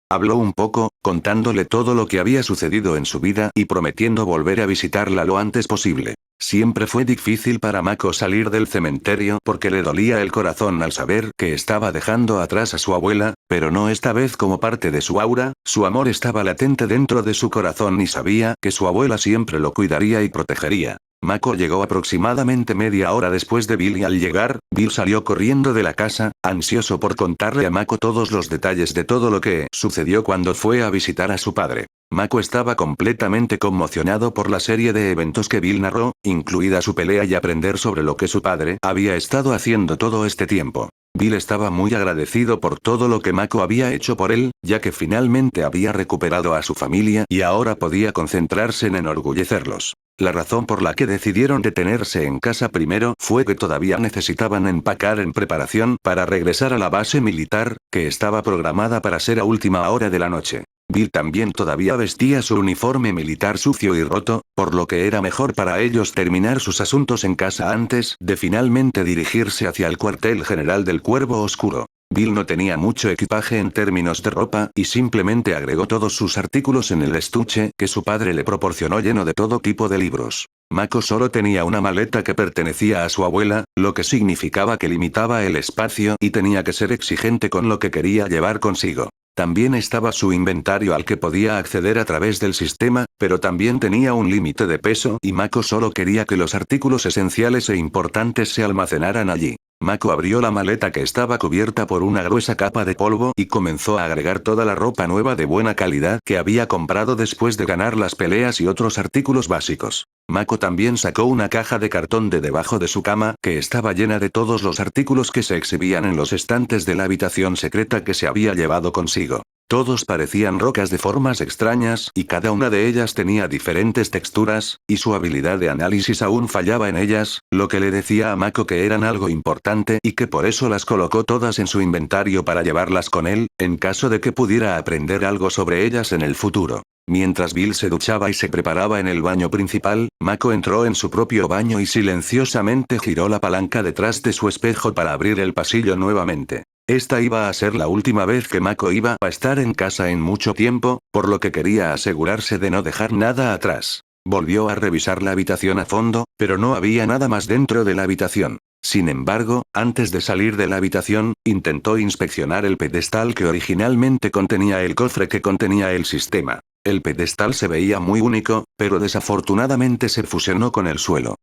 Habló un poco, contándole todo lo que había sucedido en su vida y prometiendo volver a visitarla lo antes posible. Siempre fue difícil para Mako salir del cementerio porque le dolía el corazón al saber que estaba dejando atrás a su abuela, pero no esta vez como parte de su aura, su amor estaba latente dentro de su corazón y sabía que su abuela siempre lo cuidaría y protegería. Mako llegó aproximadamente media hora después de Bill y al llegar, Bill salió corriendo de la casa, ansioso por contarle a Mako todos los detalles de todo lo que sucedió cuando fue a visitar a su padre. Mako estaba completamente conmocionado por la serie de eventos que Bill narró, incluida su pelea y aprender sobre lo que su padre había estado haciendo todo este tiempo. Bill estaba muy agradecido por todo lo que Mako había hecho por él, ya que finalmente había recuperado a su familia y ahora podía concentrarse en enorgullecerlos. La razón por la que decidieron detenerse en casa primero fue que todavía necesitaban empacar en preparación para regresar a la base militar, que estaba programada para ser a última hora de la noche. Bill también todavía vestía su uniforme militar sucio y roto, por lo que era mejor para ellos terminar sus asuntos en casa antes de finalmente dirigirse hacia el cuartel general del Cuervo Oscuro. Bill no tenía mucho equipaje en términos de ropa y simplemente agregó todos sus artículos en el estuche que su padre le proporcionó lleno de todo tipo de libros. Mako solo tenía una maleta que pertenecía a su abuela, lo que significaba que limitaba el espacio y tenía que ser exigente con lo que quería llevar consigo. También estaba su inventario al que podía acceder a través del sistema, pero también tenía un límite de peso y Mako solo quería que los artículos esenciales e importantes se almacenaran allí. Mako abrió la maleta que estaba cubierta por una gruesa capa de polvo y comenzó a agregar toda la ropa nueva de buena calidad que había comprado después de ganar las peleas y otros artículos básicos. Mako también sacó una caja de cartón de debajo de su cama que estaba llena de todos los artículos que se exhibían en los estantes de la habitación secreta que se había llevado consigo. Todos parecían rocas de formas extrañas y cada una de ellas tenía diferentes texturas, y su habilidad de análisis aún fallaba en ellas, lo que le decía a Mako que eran algo importante y que por eso las colocó todas en su inventario para llevarlas con él, en caso de que pudiera aprender algo sobre ellas en el futuro. Mientras Bill se duchaba y se preparaba en el baño principal, Mako entró en su propio baño y silenciosamente giró la palanca detrás de su espejo para abrir el pasillo nuevamente. Esta iba a ser la última vez que Mako iba a estar en casa en mucho tiempo, por lo que quería asegurarse de no dejar nada atrás. Volvió a revisar la habitación a fondo, pero no había nada más dentro de la habitación. Sin embargo, antes de salir de la habitación, intentó inspeccionar el pedestal que originalmente contenía el cofre que contenía el sistema. El pedestal se veía muy único, pero desafortunadamente se fusionó con el suelo.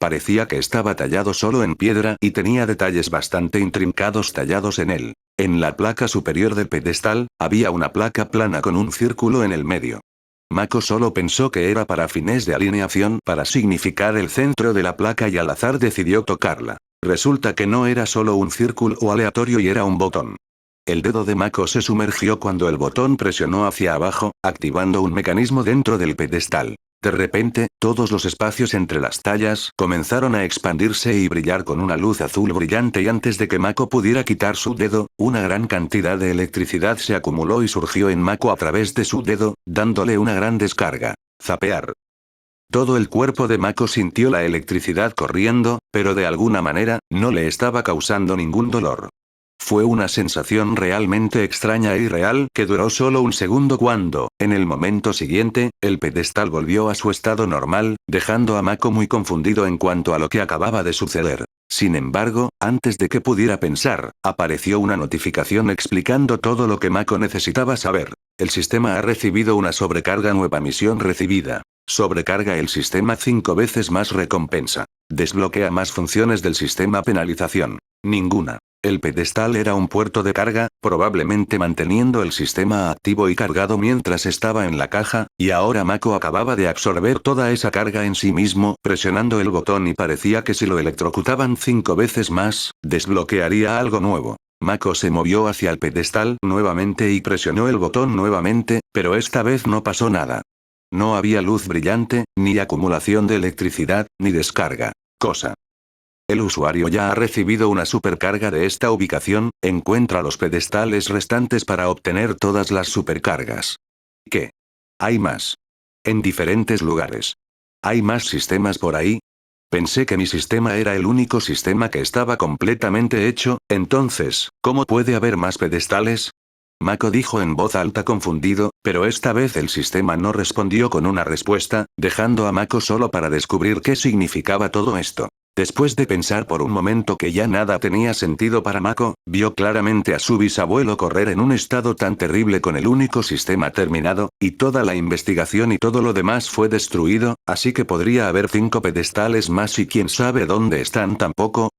Parecía que estaba tallado solo en piedra y tenía detalles bastante intrincados tallados en él. En la placa superior del pedestal, había una placa plana con un círculo en el medio. Mako solo pensó que era para fines de alineación para significar el centro de la placa y al azar decidió tocarla. Resulta que no era solo un círculo aleatorio y era un botón. El dedo de Mako se sumergió cuando el botón presionó hacia abajo, activando un mecanismo dentro del pedestal. De repente, todos los espacios entre las tallas comenzaron a expandirse y brillar con una luz azul brillante y antes de que Mako pudiera quitar su dedo, una gran cantidad de electricidad se acumuló y surgió en Mako a través de su dedo, dándole una gran descarga. Zapear. Todo el cuerpo de Mako sintió la electricidad corriendo, pero de alguna manera, no le estaba causando ningún dolor. Fue una sensación realmente extraña e irreal que duró solo un segundo cuando, en el momento siguiente, el pedestal volvió a su estado normal, dejando a Mako muy confundido en cuanto a lo que acababa de suceder. Sin embargo, antes de que pudiera pensar, apareció una notificación explicando todo lo que Mako necesitaba saber. El sistema ha recibido una sobrecarga nueva misión recibida. Sobrecarga el sistema 5 veces más recompensa. Desbloquea más funciones del sistema penalización. Ninguna. El pedestal era un puerto de carga, probablemente manteniendo el sistema activo y cargado mientras estaba en la caja, y ahora Mako acababa de absorber toda esa carga en sí mismo, presionando el botón y parecía que si lo electrocutaban 5 veces más, desbloquearía algo nuevo. Mako se movió hacia el pedestal nuevamente y presionó el botón nuevamente, pero esta vez no pasó nada. No había luz brillante, ni acumulación de electricidad, ni descarga. Cosa. El usuario ya ha recibido una supercarga de esta ubicación, encuentra los pedestales restantes para obtener todas las supercargas. ¿Qué? Hay más. En diferentes lugares. ¿Hay más sistemas por ahí? Pensé que mi sistema era el único sistema que estaba completamente hecho, entonces, ¿cómo puede haber más pedestales? Mako dijo en voz alta confundido, pero esta vez el sistema no respondió con una respuesta, dejando a Mako solo para descubrir qué significaba todo esto. Después de pensar por un momento que ya nada tenía sentido para Mako, vio claramente a su bisabuelo correr en un estado tan terrible con el único sistema terminado, y toda la investigación y todo lo demás fue destruido, así que podría haber 5 pedestales más y quién sabe dónde están tampoco.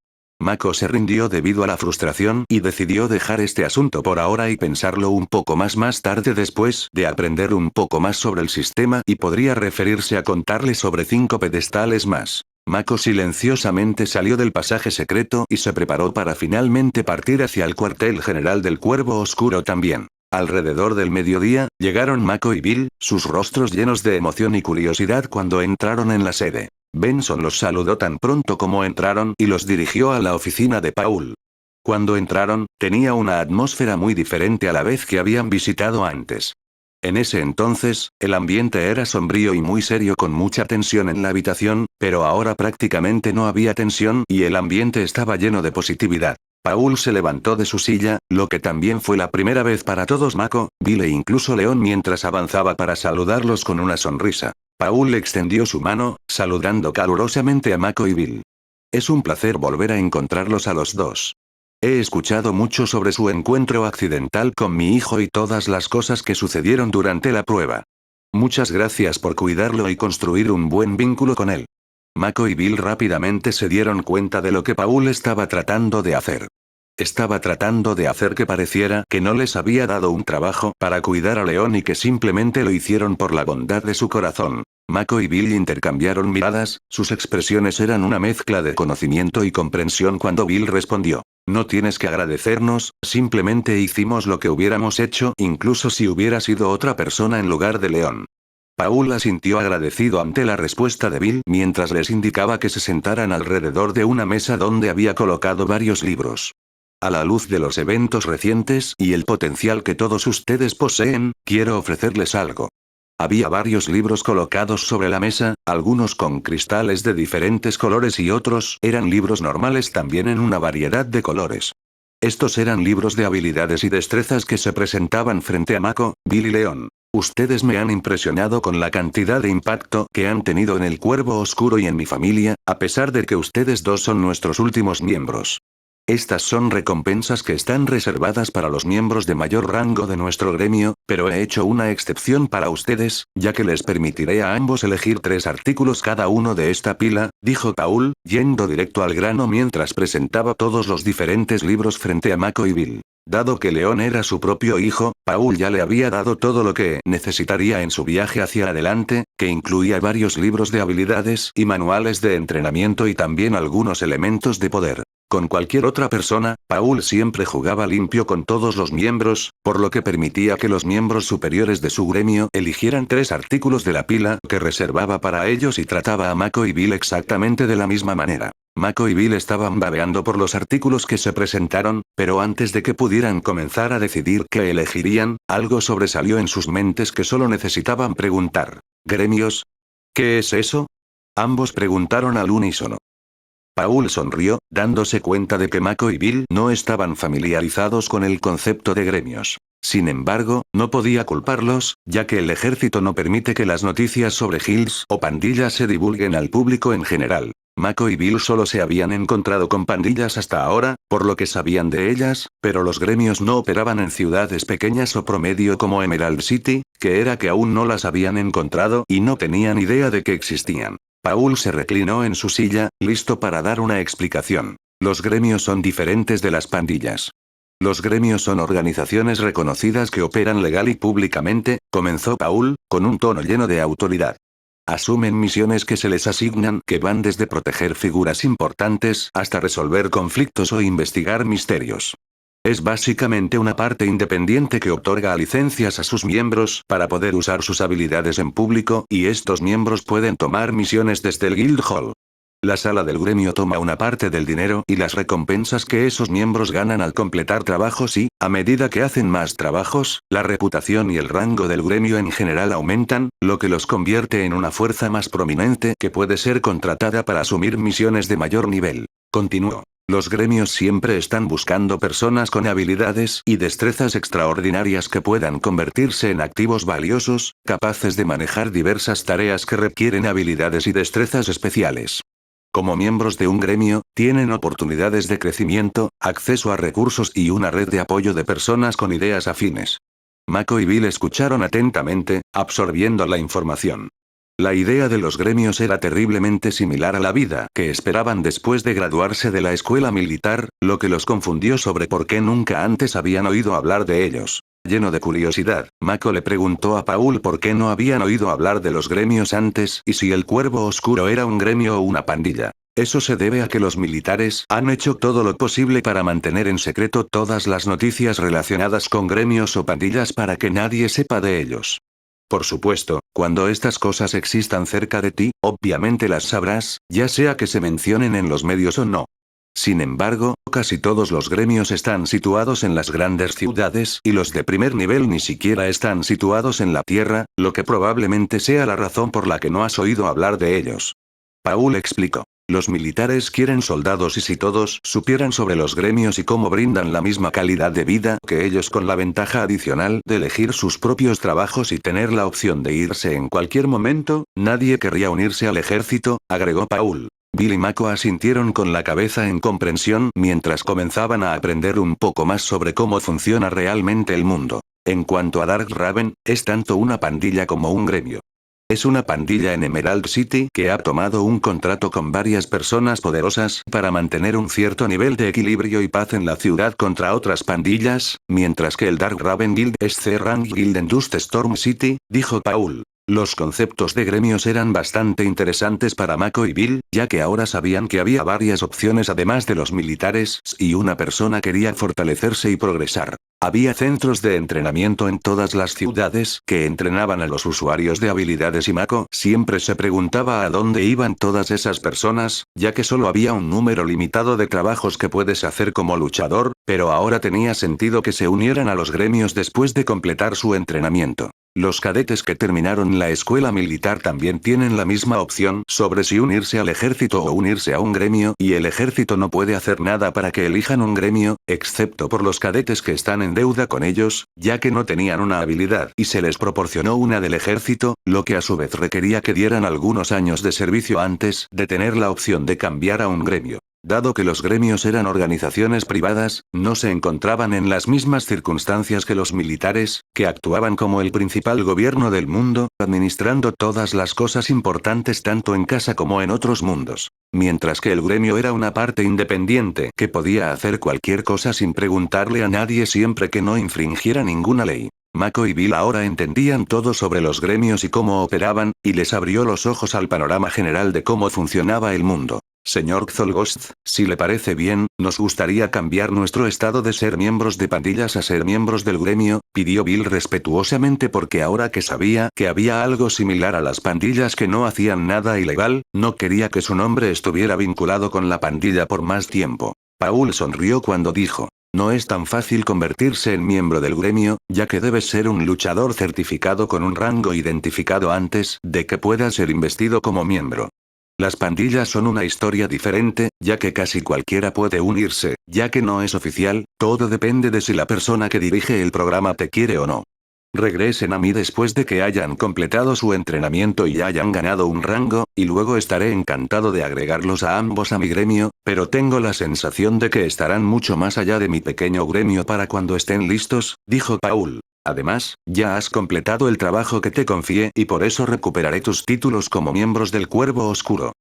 Mako se rindió debido a la frustración y decidió dejar este asunto por ahora y pensarlo un poco más tarde después de aprender un poco más sobre el sistema y podría referirse a contarle sobre 5 pedestales más. Mako silenciosamente salió del pasaje secreto y se preparó para finalmente partir hacia el cuartel general del Cuervo Oscuro también. Alrededor del mediodía, llegaron Mako y Bill, sus rostros llenos de emoción y curiosidad cuando entraron en la sede. Benson los saludó tan pronto como entraron y los dirigió a la oficina de Paul. Cuando entraron, tenía una atmósfera muy diferente a la vez que habían visitado antes. En ese entonces, el ambiente era sombrío y muy serio con mucha tensión en la habitación, pero ahora prácticamente no había tensión y el ambiente estaba lleno de positividad. Paul se levantó de su silla, lo que también fue la primera vez para todos Mako, Bill e incluso Leon mientras avanzaba para saludarlos con una sonrisa. Paul extendió su mano, saludando calurosamente a Mako y Bill. Es un placer volver a encontrarlos a los dos. He escuchado mucho sobre su encuentro accidental con mi hijo y todas las cosas que sucedieron durante la prueba. Muchas gracias por cuidarlo y construir un buen vínculo con él. Mako y Bill rápidamente se dieron cuenta de lo que Paul estaba tratando de hacer. Estaba tratando de hacer que pareciera que no les había dado un trabajo para cuidar a León y que simplemente lo hicieron por la bondad de su corazón. Mako y Bill intercambiaron miradas, sus expresiones eran una mezcla de conocimiento y comprensión cuando Bill respondió. No tienes que agradecernos, simplemente hicimos lo que hubiéramos hecho incluso si hubiera sido otra persona en lugar de León. Paul asintió agradecido ante la respuesta de Bill mientras les indicaba que se sentaran alrededor de una mesa donde había colocado varios libros. A la luz de los eventos recientes y el potencial que todos ustedes poseen, quiero ofrecerles algo. Había varios libros colocados sobre la mesa, algunos con cristales de diferentes colores y otros eran libros normales también en una variedad de colores. Estos eran libros de habilidades y destrezas que se presentaban frente a Mako, Bill y Leon. Ustedes me han impresionado con la cantidad de impacto que han tenido en el Cuervo Oscuro y en mi familia, a pesar de que ustedes dos son nuestros últimos miembros. Estas son recompensas que están reservadas para los miembros de mayor rango de nuestro gremio, pero he hecho una excepción para ustedes, ya que les permitiré a ambos elegir 3 artículos cada uno de esta pila, dijo Paul, yendo directo al grano mientras presentaba todos los diferentes libros frente a Mako y Bill. Dado que León era su propio hijo, Paul ya le había dado todo lo que necesitaría en su viaje hacia adelante, que incluía varios libros de habilidades y manuales de entrenamiento y también algunos elementos de poder. Con cualquier otra persona, Paul siempre jugaba limpio con todos los miembros, por lo que permitía que los miembros superiores de su gremio eligieran 3 artículos de la pila que reservaba para ellos y trataba a Mako y Bill exactamente de la misma manera. Mako y Bill estaban babeando por los artículos que se presentaron, pero antes de que pudieran comenzar a decidir qué elegirían, algo sobresalió en sus mentes que solo necesitaban preguntar. ¿Gremios? ¿Qué es eso? Ambos preguntaron al unísono. Paul sonrió, dándose cuenta de que Mako y Bill no estaban familiarizados con el concepto de gremios. Sin embargo, no podía culparlos, ya que el ejército no permite que las noticias sobre guilds o pandillas se divulguen al público en general. Mako y Bill solo se habían encontrado con pandillas hasta ahora, por lo que sabían de ellas, pero los gremios no operaban en ciudades pequeñas o promedio como Emerald City, que era que aún no las habían encontrado y no tenían idea de que existían. Paul se reclinó en su silla, listo para dar una explicación. Los gremios son diferentes de las pandillas. Los gremios son organizaciones reconocidas que operan legal y públicamente, comenzó Paul, con un tono lleno de autoridad. Asumen misiones que se les asignan que van desde proteger figuras importantes hasta resolver conflictos o investigar misterios. Es básicamente una parte independiente que otorga licencias a sus miembros para poder usar sus habilidades en público y estos miembros pueden tomar misiones desde el Guild Hall. La sala del gremio toma una parte del dinero y las recompensas que esos miembros ganan al completar trabajos y, a medida que hacen más trabajos, la reputación y el rango del gremio en general aumentan, lo que los convierte en una fuerza más prominente que puede ser contratada para asumir misiones de mayor nivel. Continuó. Los gremios siempre están buscando personas con habilidades y destrezas extraordinarias que puedan convertirse en activos valiosos, capaces de manejar diversas tareas que requieren habilidades y destrezas especiales. Como miembros de un gremio, tienen oportunidades de crecimiento, acceso a recursos y una red de apoyo de personas con ideas afines. Mako y Bill escucharon atentamente, absorbiendo la información. La idea de los gremios era terriblemente similar a la vida que esperaban después de graduarse de la escuela militar, lo que los confundió sobre por qué nunca antes habían oído hablar de ellos. Lleno de curiosidad, Mako le preguntó a Paul por qué no habían oído hablar de los gremios antes y si el Cuervo Oscuro era un gremio o una pandilla. Eso se debe a que los militares han hecho todo lo posible para mantener en secreto todas las noticias relacionadas con gremios o pandillas para que nadie sepa de ellos. Por supuesto, cuando estas cosas existan cerca de ti, obviamente las sabrás, ya sea que se mencionen en los medios o no. Sin embargo, casi todos los gremios están situados en las grandes ciudades y los de primer nivel ni siquiera están situados en la tierra, lo que probablemente sea la razón por la que no has oído hablar de ellos. Paul explicó. Los militares quieren soldados y si todos supieran sobre los gremios y cómo brindan la misma calidad de vida que ellos con la ventaja adicional de elegir sus propios trabajos y tener la opción de irse en cualquier momento, nadie querría unirse al ejército, agregó Paul. Bill y Mako asintieron con la cabeza en comprensión mientras comenzaban a aprender un poco más sobre cómo funciona realmente el mundo. En cuanto a Dark Raven, es tanto una pandilla como un gremio. Es una pandilla en Emerald City que ha tomado un contrato con varias personas poderosas para mantener un cierto nivel de equilibrio y paz en la ciudad contra otras pandillas, mientras que el Dark Raven Guild es C-Rank Guild en Dust Storm City, dijo Paul. Los conceptos de gremios eran bastante interesantes para Mako y Bill, ya que ahora sabían que había varias opciones además de los militares, y una persona quería fortalecerse y progresar. Había centros de entrenamiento en todas las ciudades que entrenaban a los usuarios de habilidades y Mako siempre se preguntaba a dónde iban todas esas personas, ya que solo había un número limitado de trabajos que puedes hacer como luchador, pero ahora tenía sentido que se unieran a los gremios después de completar su entrenamiento. Los cadetes que terminaron la escuela militar también tienen la misma opción sobre si unirse al ejército o unirse a un gremio y el ejército no puede hacer nada para que elijan un gremio, excepto por los cadetes que están en deuda con ellos, ya que no tenían una habilidad y se les proporcionó una del ejército, lo que a su vez requería que dieran algunos años de servicio antes de tener la opción de cambiar a un gremio. Dado que los gremios eran organizaciones privadas, no se encontraban en las mismas circunstancias que los militares, que actuaban como el principal gobierno del mundo, administrando todas las cosas importantes tanto en casa como en otros mundos. Mientras que el gremio era una parte independiente que podía hacer cualquier cosa sin preguntarle a nadie siempre que no infringiera ninguna ley. Mako y Bill ahora entendían todo sobre los gremios y cómo operaban, y les abrió los ojos al panorama general de cómo funcionaba el mundo. Señor Xolgost, si le parece bien, nos gustaría cambiar nuestro estado de ser miembros de pandillas a ser miembros del gremio, pidió Bill respetuosamente porque ahora que sabía que había algo similar a las pandillas que no hacían nada ilegal, no quería que su nombre estuviera vinculado con la pandilla por más tiempo. Paul sonrió cuando dijo: no es tan fácil convertirse en miembro del gremio, ya que debes ser un luchador certificado con un rango identificado antes de que puedas ser investido como miembro. Las pandillas son una historia diferente, ya que casi cualquiera puede unirse, ya que no es oficial, todo depende de si la persona que dirige el programa te quiere o no. Regresen a mí después de que hayan completado su entrenamiento y hayan ganado un rango, y luego estaré encantado de agregarlos a ambos a mi gremio, pero tengo la sensación de que estarán mucho más allá de mi pequeño gremio para cuando estén listos, dijo Paul. Además, ya has completado el trabajo que te confié y por eso recuperaré tus títulos como miembros del Cuervo Oscuro.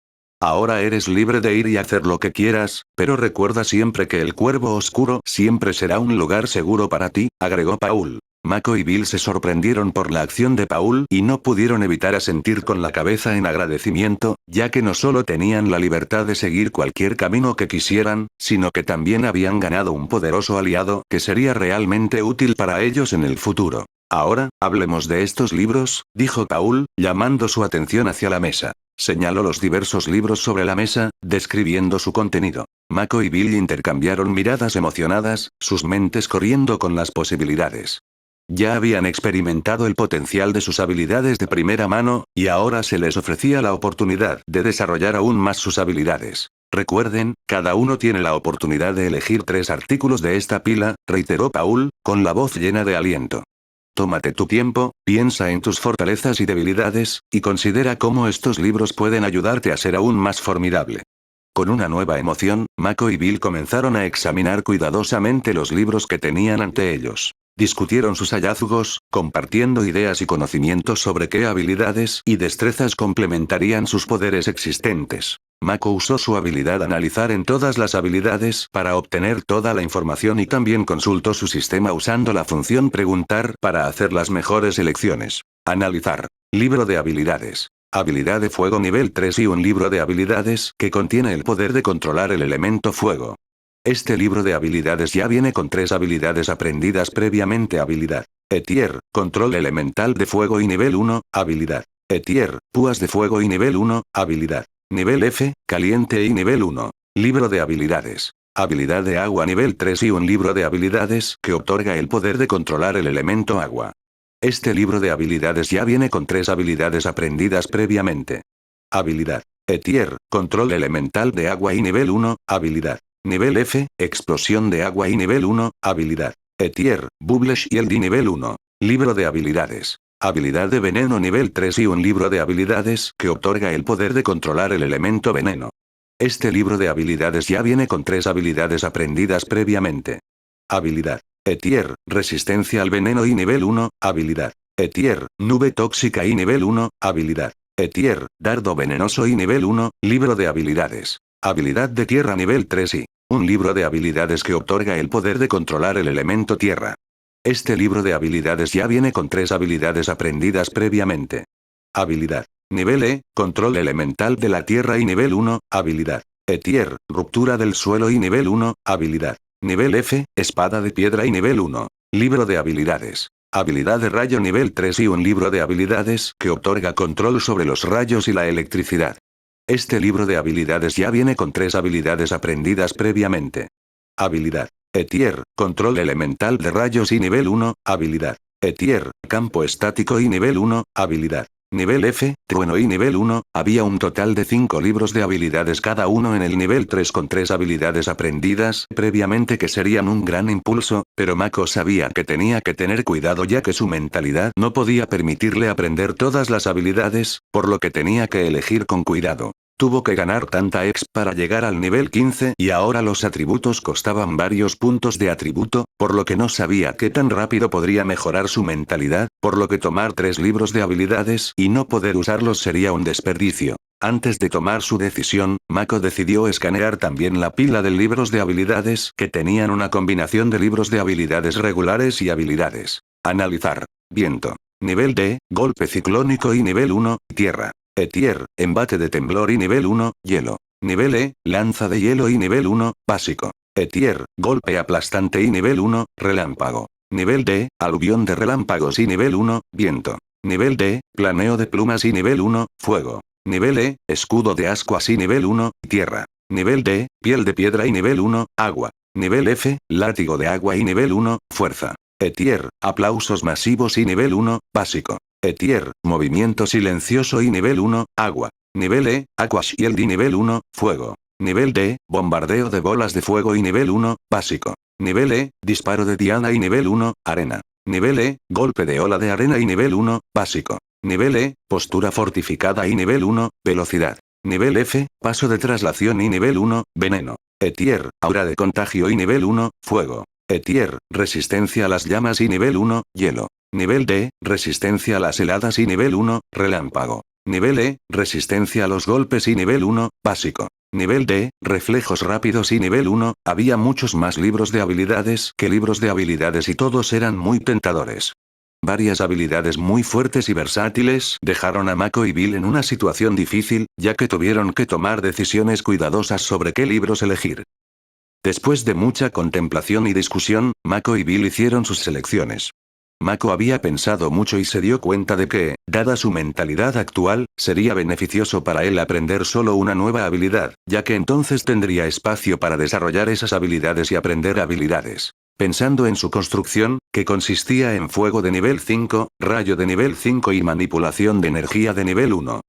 Ahora eres libre de ir y hacer lo que quieras, pero recuerda siempre que el Cuervo Oscuro siempre será un lugar seguro para ti, agregó Paul. Mako y Bill se sorprendieron por la acción de Paul y no pudieron evitar asentir con la cabeza en agradecimiento, ya que no solo tenían la libertad de seguir cualquier camino que quisieran, sino que también habían ganado un poderoso aliado que sería realmente útil para ellos en el futuro. Ahora, hablemos de estos libros, dijo Paul, llamando su atención hacia la mesa. Señaló los diversos libros sobre la mesa, describiendo su contenido. Mako y Bill intercambiaron miradas emocionadas, sus mentes corriendo con las posibilidades. Ya habían experimentado el potencial de sus habilidades de primera mano, y ahora se les ofrecía la oportunidad de desarrollar aún más sus habilidades. Recuerden, cada uno tiene la oportunidad de elegir 3 artículos de esta pila, reiteró Paul, con la voz llena de aliento. Tómate tu tiempo, piensa en tus fortalezas y debilidades, y considera cómo estos libros pueden ayudarte a ser aún más formidable. Con una nueva emoción, Mako y Bill comenzaron a examinar cuidadosamente los libros que tenían ante ellos. Discutieron sus hallazgos, compartiendo ideas y conocimientos sobre qué habilidades y destrezas complementarían sus poderes existentes. Mako usó su habilidad analizar en todas las habilidades para obtener toda la información y también consultó su sistema usando la función preguntar para hacer las mejores elecciones. Analizar. Libro de habilidades. Habilidad de fuego nivel 3 y un libro de habilidades que contiene el poder de controlar el elemento fuego. Este libro de habilidades ya viene con 3 habilidades aprendidas previamente. Habilidad Etier, control elemental de fuego y nivel 1, habilidad Etier, púas de fuego y nivel 1, habilidad nivel F, caliente y nivel 1. Libro de habilidades. Habilidad de agua nivel 3 y un libro de habilidades que otorga el poder de controlar el elemento agua. Este libro de habilidades ya viene con 3 habilidades aprendidas previamente. Habilidad Etier, control elemental de agua y nivel 1, habilidad nivel F, explosión de agua y nivel 1, habilidad Etier, Bubble Shield y nivel 1. Libro de habilidades. Habilidad de veneno nivel 3 y un libro de habilidades que otorga el poder de controlar el elemento veneno. Este libro de habilidades ya viene con 3 habilidades aprendidas previamente. Habilidad Etier, resistencia al veneno y nivel 1, habilidad Etier, nube tóxica y nivel 1, habilidad Etier, dardo venenoso y nivel 1, libro de habilidades. Habilidad de tierra nivel 3 y un libro de habilidades que otorga el poder de controlar el elemento tierra. Este libro de habilidades ya viene con 3 habilidades aprendidas previamente. Habilidad nivel E, control elemental de la tierra y nivel 1, habilidad Etier, ruptura del suelo y nivel 1, habilidad nivel F, espada de piedra y nivel 1. Libro de habilidades. Habilidad de rayo nivel 3 y un libro de habilidades que otorga control sobre los rayos y la electricidad. Este libro de habilidades ya viene con 3 habilidades aprendidas previamente. Habilidad Etier, control elemental de rayos y nivel 1, habilidad Etier, campo estático y nivel 1, habilidad nivel F, trueno y nivel 1, había un total de 5 libros de habilidades cada uno en el nivel 3 con 3 habilidades aprendidas previamente que serían un gran impulso, pero Mako sabía que tenía que tener cuidado ya que su mentalidad no podía permitirle aprender todas las habilidades, por lo que tenía que elegir con cuidado. tuvo que ganar tanta X para llegar al nivel 15 y ahora los atributos costaban varios puntos de atributo, por lo que no sabía qué tan rápido podría mejorar su mentalidad, por lo que tomar 3 libros de habilidades y no poder usarlos sería un desperdicio. Antes de tomar su decisión, Mako decidió escanear también la pila de libros de habilidades que tenían una combinación de libros de habilidades regulares y habilidades. Analizar. Viento. Nivel D, golpe ciclónico y nivel 1, tierra. Etier, embate de temblor y nivel 1, hielo. Nivel E, lanza de hielo y nivel 1, básico. Etier, golpe aplastante y nivel 1, relámpago. Nivel D, aluvión de relámpagos y nivel 1, viento. Nivel D, planeo de plumas y nivel 1, fuego. Nivel E, escudo de ascuas y nivel 1, tierra. Nivel D, piel de piedra y nivel 1, agua. Nivel F, látigo de agua y nivel 1, fuerza. Etier, aplausos masivos y nivel 1, básico. Etier, movimiento silencioso y nivel 1, agua. Nivel E, Aqua Shield y nivel 1, fuego. Nivel D, bombardeo de bolas de fuego y nivel 1, básico. Nivel E, disparo de diana y nivel 1, arena. Nivel E, golpe de ola de arena y nivel 1, básico. Nivel E, postura fortificada y nivel 1, velocidad. Nivel F, paso de traslación y nivel 1, veneno. Etier, aura de contagio y nivel 1, fuego. Etier, resistencia a las llamas y nivel 1, hielo. Nivel D, resistencia a las heladas y nivel 1, relámpago. Nivel E, resistencia a los golpes y nivel 1, básico. Nivel D, reflejos rápidos y nivel 1, había muchos más libros de habilidades que libros de habilidades y todos eran muy tentadores. Varias habilidades muy fuertes y versátiles dejaron a Mako y Bill en una situación difícil, ya que tuvieron que tomar decisiones cuidadosas sobre qué libros elegir. Después de mucha contemplación y discusión, Mako y Bill hicieron sus selecciones. Mako había pensado mucho y se dio cuenta de que, dada su mentalidad actual, sería beneficioso para él aprender solo una nueva habilidad, ya que entonces tendría espacio para desarrollar esas habilidades y aprender habilidades. Pensando en su construcción, que consistía en fuego de nivel 5, rayo de nivel 5 y manipulación de energía de nivel 1.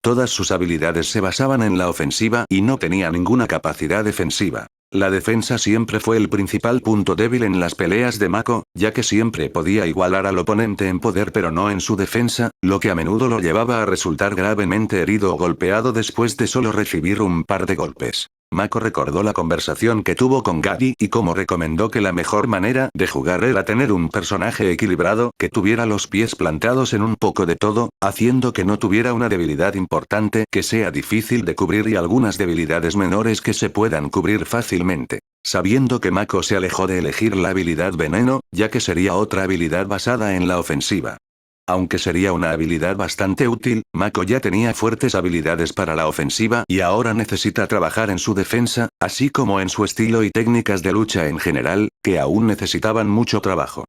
Todas sus habilidades se basaban en la ofensiva y no tenía ninguna capacidad defensiva. La defensa siempre fue el principal punto débil en las peleas de Mako, ya que siempre podía igualar al oponente en poder pero no en su defensa, lo que a menudo lo llevaba a resultar gravemente herido o golpeado después de solo recibir un par de golpes. Mako recordó la conversación que tuvo con Gabi y cómo recomendó que la mejor manera de jugar era tener un personaje equilibrado que tuviera los pies plantados en un poco de todo, haciendo que no tuviera una debilidad importante que sea difícil de cubrir y algunas debilidades menores que se puedan cubrir fácilmente. Sabiendo que Mako se alejó de elegir la habilidad veneno, ya que sería otra habilidad basada en la ofensiva. Aunque sería una habilidad bastante útil, Mako ya tenía fuertes habilidades para la ofensiva y ahora necesita trabajar en su defensa, así como en su estilo y técnicas de lucha en general, que aún necesitaban mucho trabajo.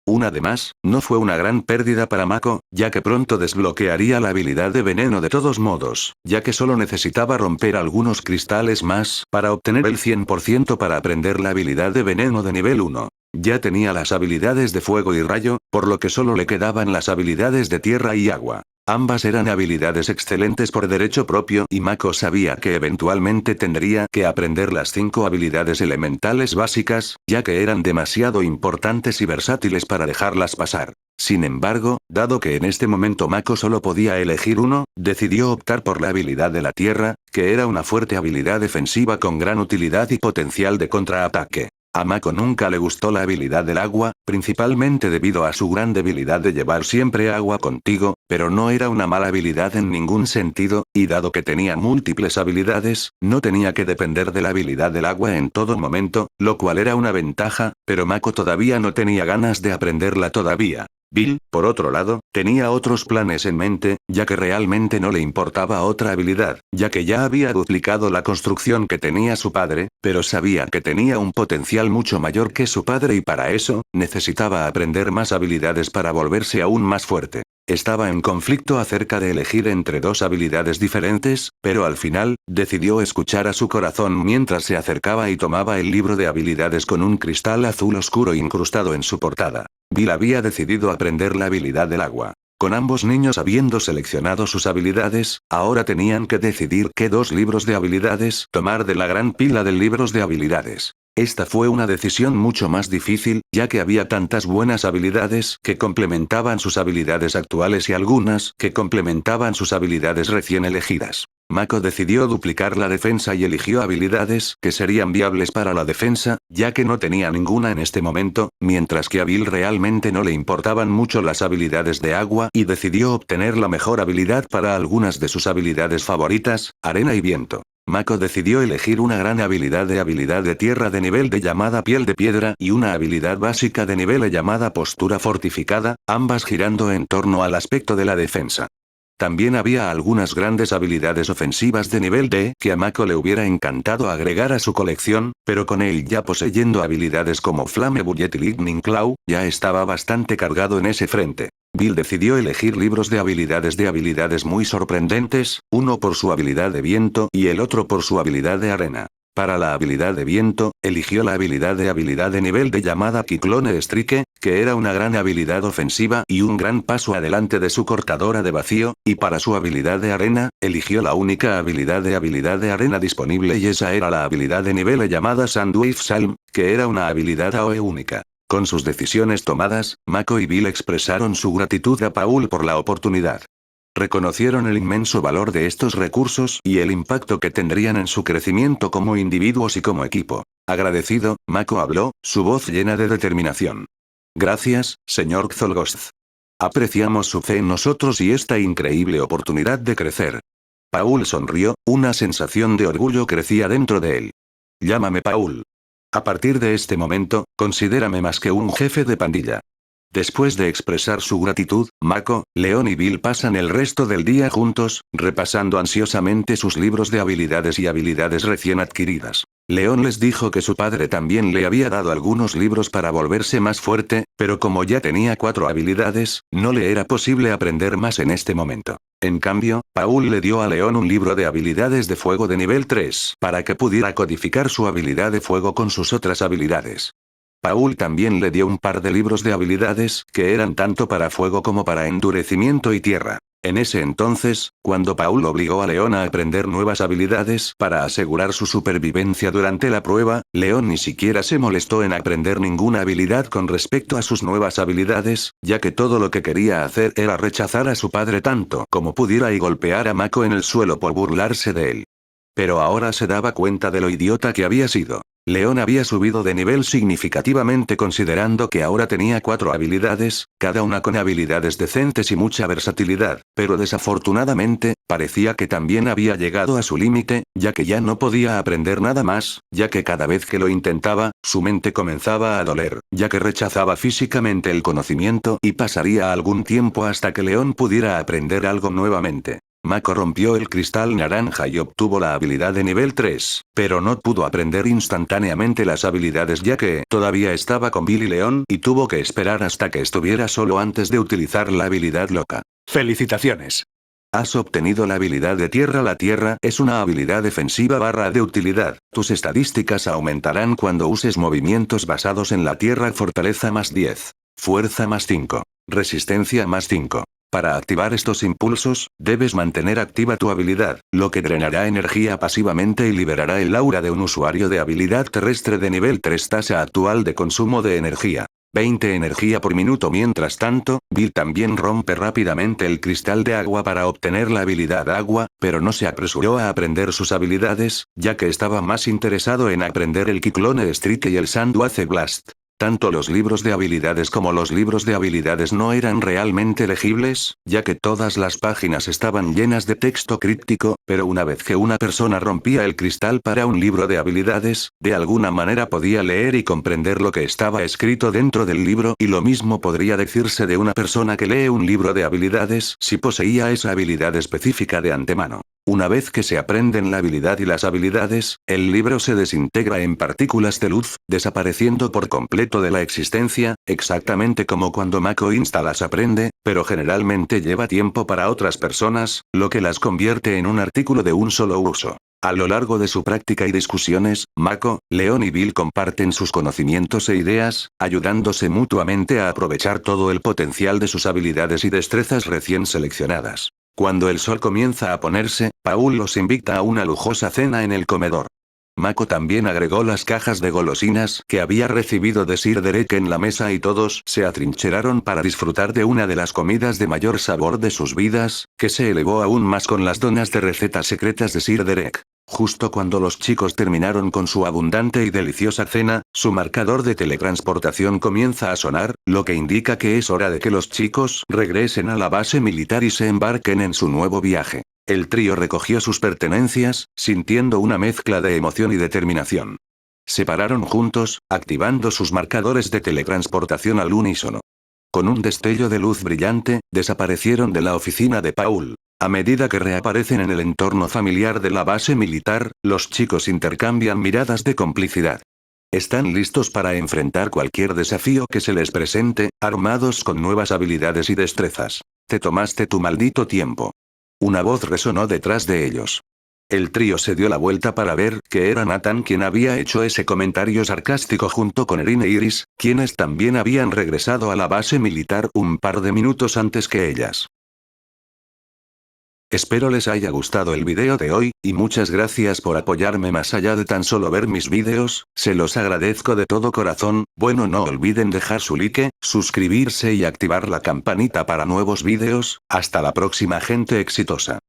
Además, no fue una gran pérdida para Mako, ya que pronto desbloquearía la habilidad de veneno de todos modos, ya que solo necesitaba romper algunos cristales más para obtener el 100% para aprender la habilidad de veneno de nivel 1. Ya tenía las habilidades de fuego y rayo, por lo que solo le quedaban las habilidades de tierra y agua. Ambas eran habilidades excelentes por derecho propio y Mako sabía que eventualmente tendría que aprender las 5 habilidades elementales básicas, ya que eran demasiado importantes y versátiles para dejarlas pasar. Sin embargo, dado que en este momento Mako solo podía elegir uno, decidió optar por la habilidad de la tierra, que era una fuerte habilidad defensiva con gran utilidad y potencial de contraataque. A Mako nunca le gustó la habilidad del agua, principalmente debido a su gran debilidad de llevar siempre agua contigo, pero no era una mala habilidad en ningún sentido, y dado que tenía múltiples habilidades, no tenía que depender de la habilidad del agua en todo momento, lo cual era una ventaja, pero Mako todavía no tenía ganas de aprenderla todavía. Bill, por otro lado, tenía otros planes en mente, ya que realmente no le importaba otra habilidad, ya que ya había duplicado la construcción que tenía su padre, pero sabía que tenía un potencial mucho mayor que su padre y para eso, necesitaba aprender más habilidades para volverse aún más fuerte. Estaba en conflicto acerca de elegir entre 2 habilidades diferentes, pero al final, decidió escuchar a su corazón mientras se acercaba y tomaba el libro de habilidades con un cristal azul oscuro incrustado en su portada. Bill había decidido aprender la habilidad del agua. Con ambos niños habiendo seleccionado sus habilidades, ahora tenían que decidir qué 2 libros de habilidades tomar de la gran pila de libros de habilidades. Esta fue una decisión mucho más difícil, ya que había tantas buenas habilidades que complementaban sus habilidades actuales y algunas que complementaban sus habilidades recién elegidas. Mako decidió duplicar la defensa y eligió habilidades que serían viables para la defensa, ya que no tenía ninguna en este momento, mientras que a Bill realmente no le importaban mucho las habilidades de agua y decidió obtener la mejor habilidad para algunas de sus habilidades favoritas, arena y viento. Mako decidió elegir una gran habilidad de tierra de nivel de llamada piel de piedra y una habilidad básica de nivel llamada postura fortificada, ambas girando en torno al aspecto de la defensa. También había algunas grandes habilidades ofensivas de nivel D que a Mako le hubiera encantado agregar a su colección, pero con él ya poseyendo habilidades como Flame Bullet y Lightning Claw, ya estaba bastante cargado en ese frente. Bill decidió elegir libros de habilidades muy sorprendentes, uno por su habilidad de viento y el otro por su habilidad de arena. Para la habilidad de viento, eligió la habilidad de nivel de llamada Cyclone Strike, que era una gran habilidad ofensiva y un gran paso adelante de su cortadora de vacío, y para su habilidad de arena, eligió la única habilidad de arena disponible y esa era la habilidad de nivel llamada Sandwave Salm, que era una habilidad AoE única. Con sus decisiones tomadas, Mako y Bill expresaron su gratitud a Paul por la oportunidad. Reconocieron el inmenso valor de estos recursos y el impacto que tendrían en su crecimiento como individuos y como equipo. Agradecido, Mako habló, su voz llena de determinación. Gracias, señor Xolgosth. Apreciamos su fe en nosotros y esta increíble oportunidad de crecer. Paul sonrió, una sensación de orgullo crecía dentro de él. Llámame Paul. A partir de este momento, considérame más que un jefe de pandilla. Después de expresar su gratitud, Mako, Leon y Bill pasan el resto del día juntos, repasando ansiosamente sus libros de habilidades y habilidades recién adquiridas. Leon les dijo que su padre también le había dado algunos libros para volverse más fuerte, pero como ya tenía 4 habilidades, no le era posible aprender más en este momento. En cambio, Paul le dio a Leon un libro de habilidades de fuego de nivel 3, para que pudiera codificar su habilidad de fuego con sus otras habilidades. Paul también le dio un par de libros de habilidades que eran tanto para fuego como para endurecimiento y tierra. En ese entonces, cuando Paul obligó a Leon a aprender nuevas habilidades para asegurar su supervivencia durante la prueba, Leon ni siquiera se molestó en aprender ninguna habilidad con respecto a sus nuevas habilidades, ya que todo lo que quería hacer era rechazar a su padre tanto como pudiera y golpear a Mako en el suelo por burlarse de él. Pero ahora se daba cuenta de lo idiota que había sido. Leon había subido de nivel significativamente considerando que ahora tenía 4 habilidades, cada una con habilidades decentes y mucha versatilidad, pero desafortunadamente, parecía que también había llegado a su límite, ya que ya no podía aprender nada más, ya que cada vez que lo intentaba, su mente comenzaba a doler, ya que rechazaba físicamente el conocimiento y pasaría algún tiempo hasta que Leon pudiera aprender algo nuevamente. Mako rompió el cristal naranja y obtuvo la habilidad de nivel 3, pero no pudo aprender instantáneamente las habilidades ya que todavía estaba con Bill y Leon y tuvo que esperar hasta que estuviera solo antes de utilizar la habilidad loca. ¡Felicitaciones! Has obtenido la habilidad de tierra. La tierra es una habilidad defensiva / de utilidad. Tus estadísticas aumentarán cuando uses movimientos basados en la tierra. Fortaleza más 10. Fuerza más 5. Resistencia más 5. Para activar estos impulsos, debes mantener activa tu habilidad, lo que drenará energía pasivamente y liberará el aura de un usuario de habilidad terrestre de nivel 3. Tasa actual de consumo de energía. 20 energía por minuto. Mientras tanto, Bill también rompe rápidamente el cristal de agua para obtener la habilidad agua, pero no se apresuró a aprender sus habilidades, ya que estaba más interesado en aprender el Cyclone Strike y el Sandwave Blast. Tanto los libros de habilidades como los libros de habilidades no eran realmente legibles, ya que todas las páginas estaban llenas de texto críptico, pero una vez que una persona rompía el cristal para un libro de habilidades, de alguna manera podía leer y comprender lo que estaba escrito dentro del libro y lo mismo podría decirse de una persona que lee un libro de habilidades si poseía esa habilidad específica de antemano. Una vez que se aprenden la habilidad y las habilidades, el libro se desintegra en partículas de luz, desapareciendo por completo de la existencia, exactamente como cuando Mako Insta las aprende, pero generalmente lleva tiempo para otras personas, lo que las convierte en un artículo de un solo uso. A lo largo de su práctica y discusiones, Mako, Leon y Bill comparten sus conocimientos e ideas, ayudándose mutuamente a aprovechar todo el potencial de sus habilidades y destrezas recién seleccionadas. Cuando el sol comienza a ponerse, Paul los invita a una lujosa cena en el comedor. Mako también agregó las cajas de golosinas que había recibido de Sir Derek en la mesa y todos se atrincheraron para disfrutar de una de las comidas de mayor sabor de sus vidas, que se elevó aún más con las donas de recetas secretas de Sir Derek. Justo cuando los chicos terminaron con su abundante y deliciosa cena, su marcador de teletransportación comienza a sonar, lo que indica que es hora de que los chicos regresen a la base militar y se embarquen en su nuevo viaje. El trío recogió sus pertenencias, sintiendo una mezcla de emoción y determinación. Se pararon juntos, activando sus marcadores de teletransportación al unísono. Con un destello de luz brillante, desaparecieron de la oficina de Paul. A medida que reaparecen en el entorno familiar de la base militar, los chicos intercambian miradas de complicidad. Están listos para enfrentar cualquier desafío que se les presente, armados con nuevas habilidades y destrezas. Te tomaste tu maldito tiempo. Una voz resonó detrás de ellos. El trío se dio la vuelta para ver que era Nathan quien había hecho ese comentario sarcástico junto con Erin e Iris, quienes también habían regresado a la base militar un par de minutos antes que ellas. Espero les haya gustado el video de hoy, y muchas gracias por apoyarme más allá de tan solo ver mis videos, se los agradezco de todo corazón. Bueno, no olviden dejar su like, suscribirse y activar la campanita para nuevos videos. Hasta la próxima, gente exitosa.